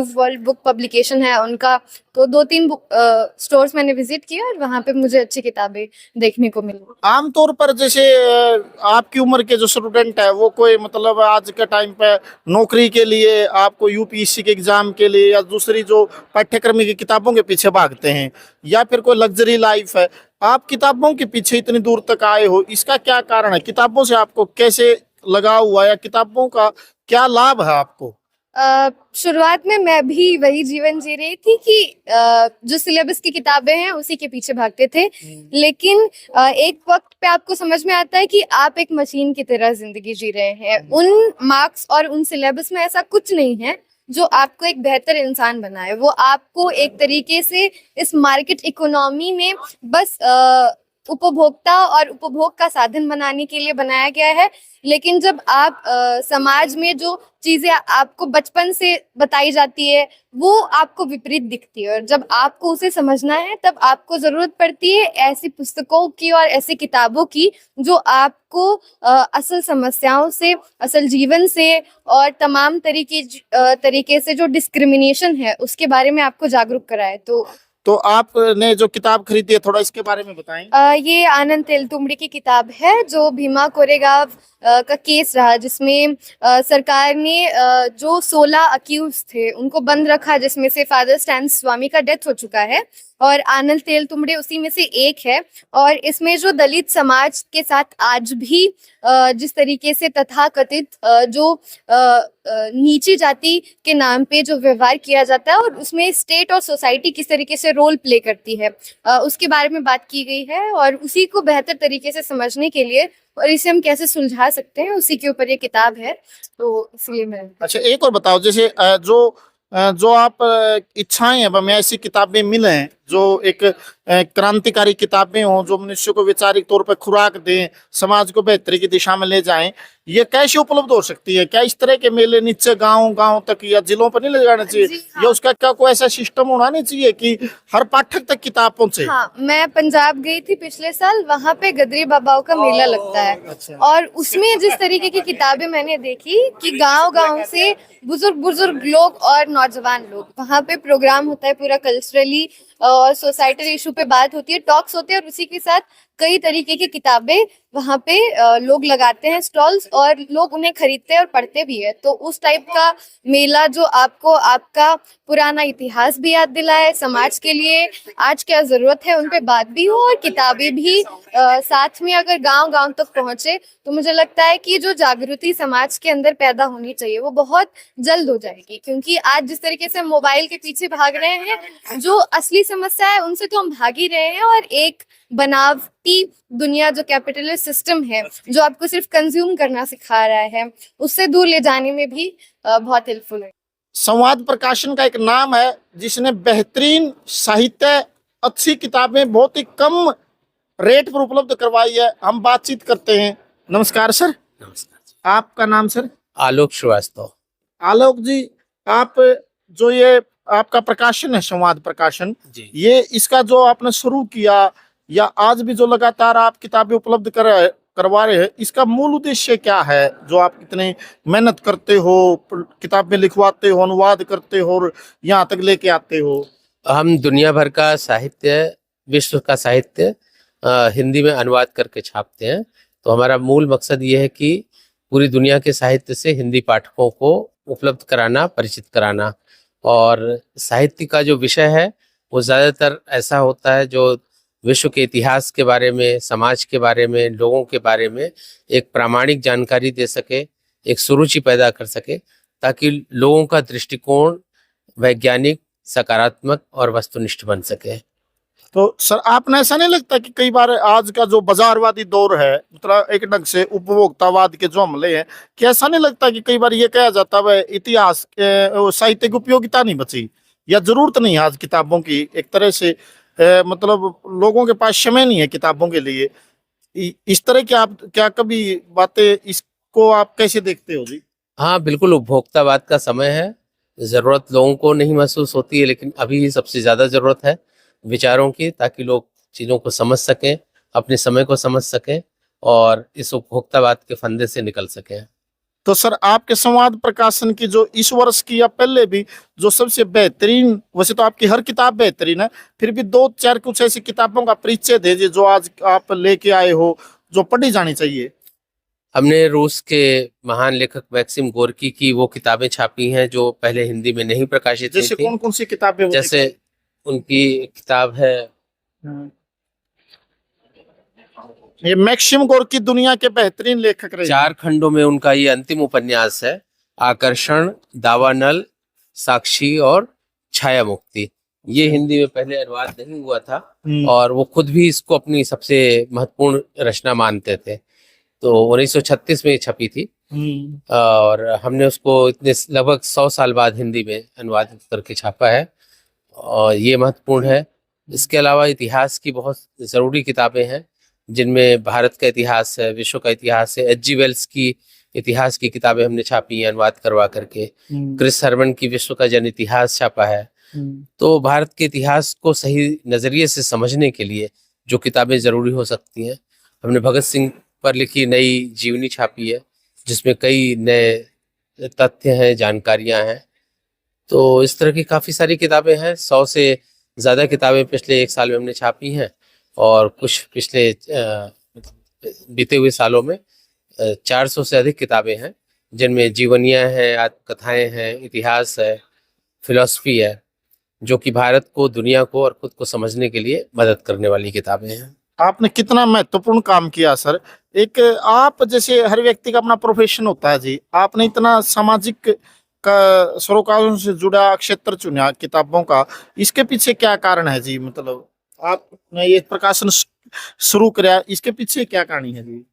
वर्ल्ड बुक पब्लिकेशन है उनका, तो 2-3 स्टोर्स मैंने विजिट किया और वहाँ पे मुझे अच्छी किताबें देखने को मिली। आमतौर पर जैसे आपकी उम्र के जो स्टूडेंट है वो कोई मतलब आज के टाइम पे नौकरी के लिए, आपको यूपीएससी के एग्जाम के लिए या दूसरी जो पाठ्यक्रम की किताबों के पीछे भागते हैं, या फिर कोई लग्जरी लाइफ है, आप किताबों के पीछे इतनी दूर तक आए हो, इसका क्या कारण है? किताबों से आपको कैसे लगाव हुआ या किताबों का क्या लाभ है आपको? शुरुआत में मैं भी वही जीवन जी रही थी कि जो सिलेबस की किताबें हैं उसी के पीछे भागते थे, लेकिन एक वक्त पे आपको समझ में आता है कि आप एक मशीन की तरह जिंदगी जी रहे हैं। उन मार्क्स और उन सिलेबस में ऐसा कुछ नहीं है जो आपको एक बेहतर इंसान बनाए। वो आपको एक तरीके से इस मार्केट इकोनॉमी में बस उपभोक्ता और उपभोग का साधन बनाने के लिए बनाया गया है। लेकिन जब आप समाज में जो चीजें आपको बचपन से बताई जाती है वो आपको विपरीत दिखती है, और जब आपको उसे समझना है तब आपको जरूरत पड़ती है ऐसी पुस्तकों की और ऐसी किताबों की जो आपको असल समस्याओं से, असल जीवन से और तमाम तरीके से जो डिस्क्रिमिनेशन है उसके बारे में आपको जागरूक कराए। तो आपने जो किताब खरीदी है थोड़ा इसके बारे में बताएं। ये आनंद तेलतुंबड़े की किताब है जो भीमा कोरेगांव का केस रहा, जिसमें सरकार ने जो 16 अक्यूज थे उनको बंद रखा, जिसमें से फादर स्टैन स्वामी का डेथ हो चुका है और आनंद तेलतुंबड़े उसी में से एक है। और इसमें जो दलित समाज के साथ आज भी जिस तरीके से तथाकथित जो नीची जाति के नाम पे जो व्यवहार किया जाता है और उसमें स्टेट और सोसाइटी किस तरीके से रोल प्ले करती है, उसके बारे में बात की गई है। और उसी को बेहतर तरीके से समझने के लिए और इसे हम कैसे सुलझा सकते हैं उसी के ऊपर ये किताब है, तो इसलिए मैं। अच्छा, एक और बताओ, जैसे जो आप इच्छाएं हैं हमें ऐसी किताबें मिले जो एक क्रांतिकारी किताबें हों जो मनुष्य को वैचारिक तौर पर खुराक दें, समाज को बेहतरी की दिशा में ले जाएं, ये कैसे उपलब्ध हो सकती है? क्या इस तरह के मेले नीचे गांव तक या जिलों पर नहीं ले जाना चाहिए, या उसका क्या कोई ऐसा सिस्टम होना नहीं चाहिए कि हर पाठक तक किताब पहुंचे? हाँ, मैं पंजाब गई थी पिछले साल, वहाँ पे गदरी बाबाओं का मेला लगता है। अच्छा। और उसमें जिस तरीके की किताबें मैंने देखी कि गांव से बुजुर्ग लोग और नौजवान लोग, वहाँ पे प्रोग्राम होता है पूरा कल्चरली और सोसाइटल इशू पे बात होती है, टॉक्स होते हैं, और उसी के साथ कई तरीके की किताबें वहाँ पे लोग लगाते हैं स्टॉल्स, और लोग उन्हें खरीदते हैं और पढ़ते भी है। तो उस टाइप का मेला जो आपको आपका पुराना इतिहास भी याद दिलाए, समाज के लिए आज क्या जरूरत है उन पे बात भी हो, और किताबें भी साथ में अगर गांव गांव तक पहुंचे, तो मुझे लगता है कि जो जागृति समाज के अंदर पैदा होनी चाहिए वो बहुत जल्द हो जाएगी। क्योंकि आज जिस तरीके से मोबाइल के पीछे भाग रहे हैं, जो असली समस्या है उनसे तो हम भाग ही रहे हैं, और एक बनावटी दुनिया जो कैपिटलिस्ट सिस्टम है जो आपको सिर्फ कंज्यूम करना सिखा रहा है, उससे दूर ले जाने में भी बहुत हेल्पफुल है। संवाद प्रकाशन का एक नाम है जिसने बेहतरीन साहित्य, अच्छी किताबें बहुत ही कम रेट पर उपलब्ध करवाई है। हम बातचीत करते हैं। नमस्कार सर। नमस्कार। आपका नाम सर? आलोक श्रीवास्तव। आलोक जी, आप जो ये आपका प्रकाशन है संवाद प्रकाशन, जी। ये इसका जो आपने शुरू किया या आज भी जो लगातार आप किताबें उपलब्ध करवा रहे हैं, इसका मूल उद्देश्य क्या है? जो आप इतने मेहनत करते हो, किताबें लिखवाते हो, अनुवाद करते हो और यहाँ तक लेके आते हो। हम दुनिया भर का साहित्य, विश्व का साहित्य हिंदी में अनुवाद करके छापते हैं। तो हमारा मूल मकसद ये है कि पूरी दुनिया के साहित्य से हिंदी पाठकों को उपलब्ध कराना, परिचित कराना। और साहित्य का जो विषय है वो ज़्यादातर ऐसा होता है जो विश्व के इतिहास के बारे में, समाज के बारे में, लोगों के बारे में एक प्रामाणिक जानकारी दे सके, एक सुरुचि पैदा कर सके, ताकि लोगों का दृष्टिकोण वैज्ञानिक, सकारात्मक और वस्तुनिष्ठ बन सके। तो सर, आपने ऐसा नहीं लगता कि कई बार आज का जो बाजारवादी दौर है, मतलब एक ढंग से उपभोक्तावाद के जो हमले हैं, क्या ऐसा नहीं लगता कि कई बार ये कहा जाता है इतिहास साहित्य की उपयोगिता नहीं बची या जरूरत नहीं है आज किताबों की? एक तरह से मतलब लोगों के पास समय नहीं है किताबों के लिए। इस तरह की आप क्या कभी बातें, इसको आप कैसे देखते हो जी? हाँ, बिल्कुल उपभोक्तावाद का समय है। ज़रूरत लोगों को नहीं महसूस होती है, लेकिन अभी सबसे ज़्यादा ज़रूरत है विचारों की, ताकि लोग चीज़ों को समझ सकें, अपने समय को समझ सकें और इस उपभोक्तावाद के फंदे से निकल सकें। तो सर, आपके संवाद प्रकाशन की जो इस वर्ष की या पहले भी जो सबसे बेहतरीन, वैसे तो आपकी हर किताब बेहतरीन है, फिर भी 2-4 कुछ ऐसी किताबों का परिचय दीजिए जो आज आप लेके आए हो, जो पढ़ी जानी चाहिए। हमने रूस के महान लेखक मैक्सिम गोर्की की वो किताबें छापी हैं जो पहले हिंदी में नहीं प्रकाशित जैसे थी। कौन कौन सी किताबें? जैसे उनकी किताब है, ये मैक्सिम गोर्की दुनिया के बेहतरीन लेखक रहे। 4 खंडों में उनका ये अंतिम उपन्यास है, आकर्षण, दावानल, साक्षी और छाया मुक्ति। ये हिंदी में पहले अनुवाद नहीं हुआ था और वो खुद भी इसको अपनी सबसे महत्वपूर्ण रचना मानते थे। तो 1936 में ये छपी थी और हमने उसको इतने लगभग 100 साल बाद हिंदी में अनुवादित करके छापा है और ये महत्वपूर्ण है। इसके अलावा इतिहास की बहुत ज़रूरी किताबें हैं जिनमें भारत का इतिहास है, विश्व का इतिहास है। H.G. वेल्स की इतिहास की किताबें हमने छापी हैं अनुवाद करवा करके। क्रिस हर्मन की विश्व का जन इतिहास छापा है। तो भारत के इतिहास को सही नज़रिए से समझने के लिए जो किताबें ज़रूरी हो सकती हैं, हमने भगत सिंह पर लिखी नई जीवनी छापी है जिसमें कई नए तथ्य हैं, जानकारियां हैं। तो इस तरह की काफ़ी सारी किताबें हैं। 100 से ज़्यादा किताबें पिछले 1 साल में हमने छापी हैं और कुछ पिछले बीते हुए सालों में 400 से अधिक किताबें हैं जिनमें जीवनियाँ हैं, आत्मकथाएँ हैं, इतिहास है, फिलॉसफी है, जो कि भारत को, दुनिया को और खुद को समझने के लिए मदद करने वाली किताबें हैं। आपने कितना महत्वपूर्ण काम किया सर। एक आप जैसे हर व्यक्ति का अपना प्रोफेशन होता है जी, आपने इतना सामाजिक का सरोकारों से जुड़ा क्षेत्र चुना किताबों का, इसके पीछे क्या कारण है जी? मतलब आपने ये प्रकाशन शुरू किया, इसके पीछे क्या कहानी है जी?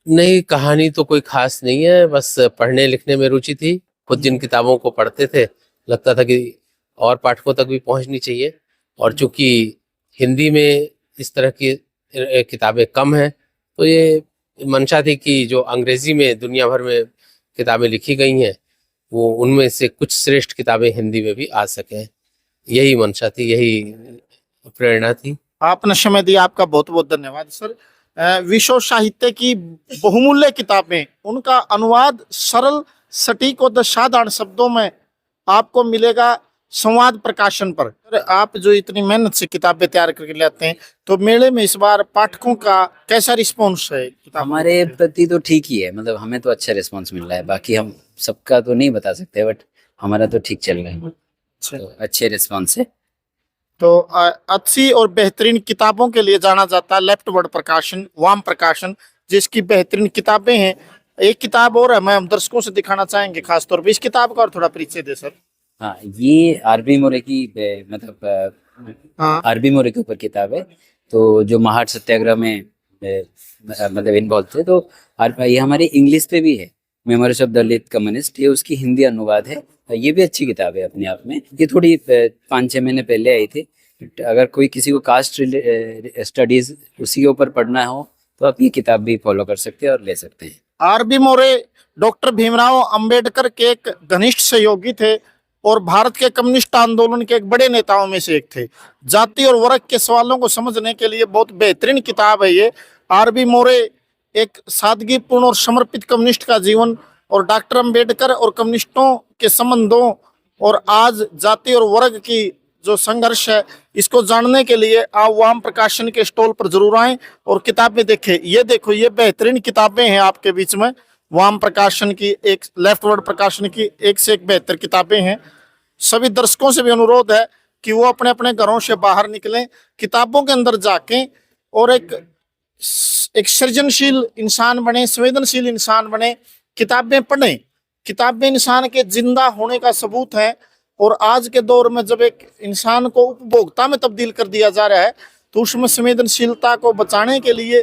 नहीं, कहानी तो कोई खास नहीं है, बस पढ़ने लिखने में रुचि थी। खुद जिन किताबों को पढ़ते थे लगता था कि और पाठकों तक भी पहुंचनी चाहिए, और चूंकि हिंदी में इस तरह की किताबें कम हैं तो ये मंशा थी कि जो अंग्रेजी में दुनिया भर में किताबें लिखी गई हैं वो उनमें से कुछ श्रेष्ठ किताबें हिंदी में भी आ सकें। यही मंशा थी, यही प्रेरणा थी। आपने समय दिया, आपका बहुत बहुत धन्यवाद सर। विश्व साहित्य की बहुमूल्य किताबें, उनका अनुवाद सरल, सटीक और साधारण शब्दों में आपको मिलेगा। संवाद प्रकाशन पर। आप जो इतनी मेहनत से किताबें तैयार करके लाते हैं, तो मेले में इस बार पाठकों का कैसा रिस्पॉन्स है? हमारे प्रति तो ठीक ही है, मतलब हमें तो अच्छा रिस्पांस मिल रहा है। बाकी हम सबका तो नहीं बता सकते, बट हमारा तो ठीक चल रहा है, तो अच्छे रिस्पांस है। तो अच्छी और बेहतरीन किताबों के लिए जाना जाता है लेफ्ट वर्ड प्रकाशन, वाम प्रकाशन, जिसकी बेहतरीन किताबें हैं। एक किताब और है, मैं हम दर्शकों से दिखाना चाहेंगे खासतौर पे, इस किताब का और थोड़ा परिचय दे सर। हाँ, ये आरबी मोरे की मतलब हाँ। आरबी मोरे के ऊपर किताब है, तो जो महाट सत्याग्रह में मतलब इन्वॉल्व थे। तो ये हमारी इंग्लिश पे भी है, मेमोरीज ऑफ दलित कम्युनिस्ट, ये उसकी हिंदी अनुवाद है। ये भी अच्छी किताब है अपने आप में। ये थोड़ी 5-6 महीने पहले आई थी। अगर कोई किसी को कास्ट स्टडीज उसी के ऊपर पढ़ना हो तो आप ये किताब भी फॉलो कर सकते हैं और ले सकते हैं। आरबी मोरे डॉक्टर भीमराव अंबेडकर के एक घनिष्ठ सहयोगी थे और भारत के कम्युनिस्ट आंदोलन के एक बड़े नेताओं में से एक थे। जाति और वर्ग के सवालों को समझने के लिए बहुत बेहतरीन किताब है ये। आरबी मोरे एक सादगीपूर्ण और समर्पित कम्युनिस्ट का जीवन और डॉक्टर अंबेडकर और कम्युनिस्टों के संबंधों और आज जाति और वर्ग की जो संघर्ष है, इसको जानने के लिए आप वाम प्रकाशन के स्टॉल पर जरूर आएं और किताबें देखें। ये देखो, ये बेहतरीन किताबें हैं आपके बीच में। वाम प्रकाशन की, एक लेफ्ट वर्ड प्रकाशन की एक से एक बेहतर किताबें हैं। सभी दर्शकों से भी अनुरोध है कि वो अपने अपने घरों से बाहर निकलें, किताबों के अंदर जाके और एक सृजनशील इंसान बने, संवेदनशील इंसान बने, किताबें पढ़ें। किताबें इंसान के जिंदा होने का सबूत है। और आज के दौर में जब एक इंसान को उपभोक्ता में तब्दील कर दिया जा रहा है, तो उसमें संवेदनशीलता को बचाने के लिए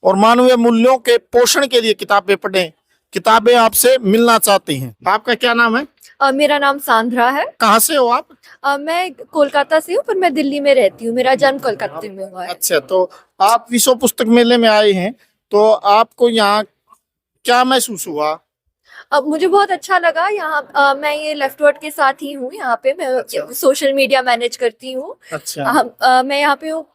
और मानवीय मूल्यों के पोषण के लिए किताबें पढ़ें। किताबें आपसे मिलना चाहती हैं। आपका क्या नाम है? मेरा नाम सांद्रा है। कहाँ से हो आप? मैं कोलकाता से हूँ, पर मैं दिल्ली में रहती हूँ। मेरा जन्म कोलकाता में हुआ है। अच्छा, तो आप विश्व पुस्तक मेले में आए हैं, तो आपको यहाँ क्या महसूस हुआ? अब मुझे बहुत अच्छा लगा यहाँ। मैं ये लेफ्ट वर्ड के साथ ही हूँ। यहाँ पे मैं सोशल मीडिया मैनेज करती हूँ। अच्छा। मैं यहाँ पे हूँ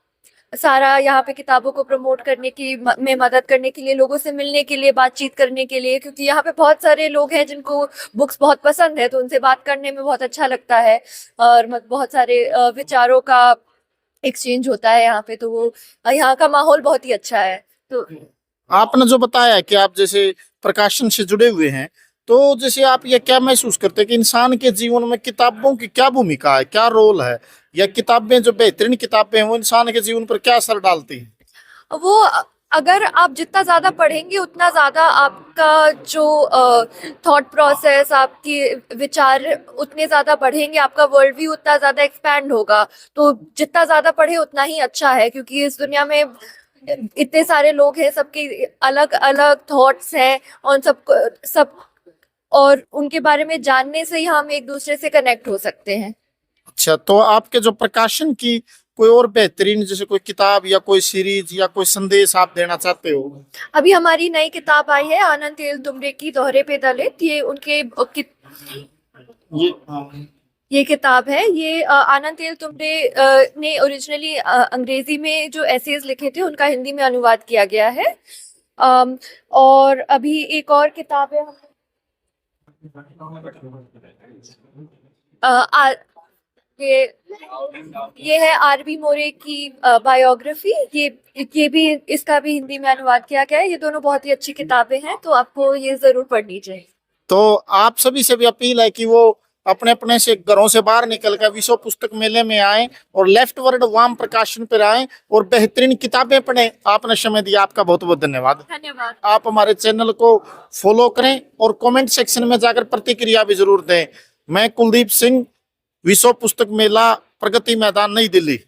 सारा, यहाँ पे किताबों को प्रमोट करने की में मदद करने के लिए, लोगों से मिलने के लिए, बातचीत करने के लिए, क्योंकि यहाँ पे बहुत सारे लोग हैं जिनको बुक्स बहुत पसंद है, तो उनसे बात करने में बहुत अच्छा लगता है और बहुत सारे विचारों का एक्सचेंज होता है यहाँ पे। तो वो यहाँ का माहौल बहुत ही अच्छा है। तो आपने जो बताया कि आप जैसे प्रकाशन से जुड़े हुए हैं, तो जैसे आप ये क्या महसूस करते हैं कि इंसान के जीवन में किताबों की क्या भूमिका है, क्या रोल है, या किताबें जो बेहतरीन किताबें हैं वो इंसान के जीवन पर क्या असर डालती हैं? वो अगर आप जितना ज्यादा पढ़ेंगे उतना ज्यादा आपका जो थॉट प्रोसेस, आपकी विचार उतने ज्यादा बढ़ेंगे, आपका वर्ल्ड व्यू उतना ज्यादा एक्सपैंड होगा। तो जितना ज्यादा पढ़े उतना ही अच्छा है, क्योंकि इस दुनिया में इतने सारे लोग हैं, सबके अलग अलग थॉट्स हैं और सब और उनके बारे में जानने से ही हम एक दूसरे से कनेक्ट हो सकते हैं। अच्छा, तो आपके जो प्रकाशन की कोई और बेहतरीन जैसे कोई किताब या कोई सीरीज या कोई संदेश आप देना चाहते हो? अभी हमारी नई किताब आई है आनंद तेलतुंबडे की, दोहरे पे दलित। ये उनके ये किताब है। ये आनंद तेलतुंबडे ने ओरिजिनली अंग्रेजी में जो एसेज लिखे थे उनका हिंदी में अनुवाद किया गया है। और अभी एक और किताब है ये है आरबी मोरे की बायोग्राफी। ये भी, इसका भी हिंदी में अनुवाद किया गया है। ये दोनों बहुत ही अच्छी किताबें हैं, तो आपको ये जरूर पढ़नी चाहिए। तो आप सभी से भी अपील है कि वो अपने अपने से घरों से बाहर निकलकर विश्व पुस्तक मेले में आए और लेफ्ट वर्ड वाम प्रकाशन पर आए और बेहतरीन किताबें पढ़ें। आपने समय दिया, आपका बहुत बहुत धन्यवाद। धन्यवाद। आप हमारे चैनल को फॉलो करें और कमेंट सेक्शन में जाकर प्रतिक्रिया भी जरूर दें। मैं कुलदीप सिंह, विश्व पुस्तक मेला, प्रगति मैदान, नई दिल्ली।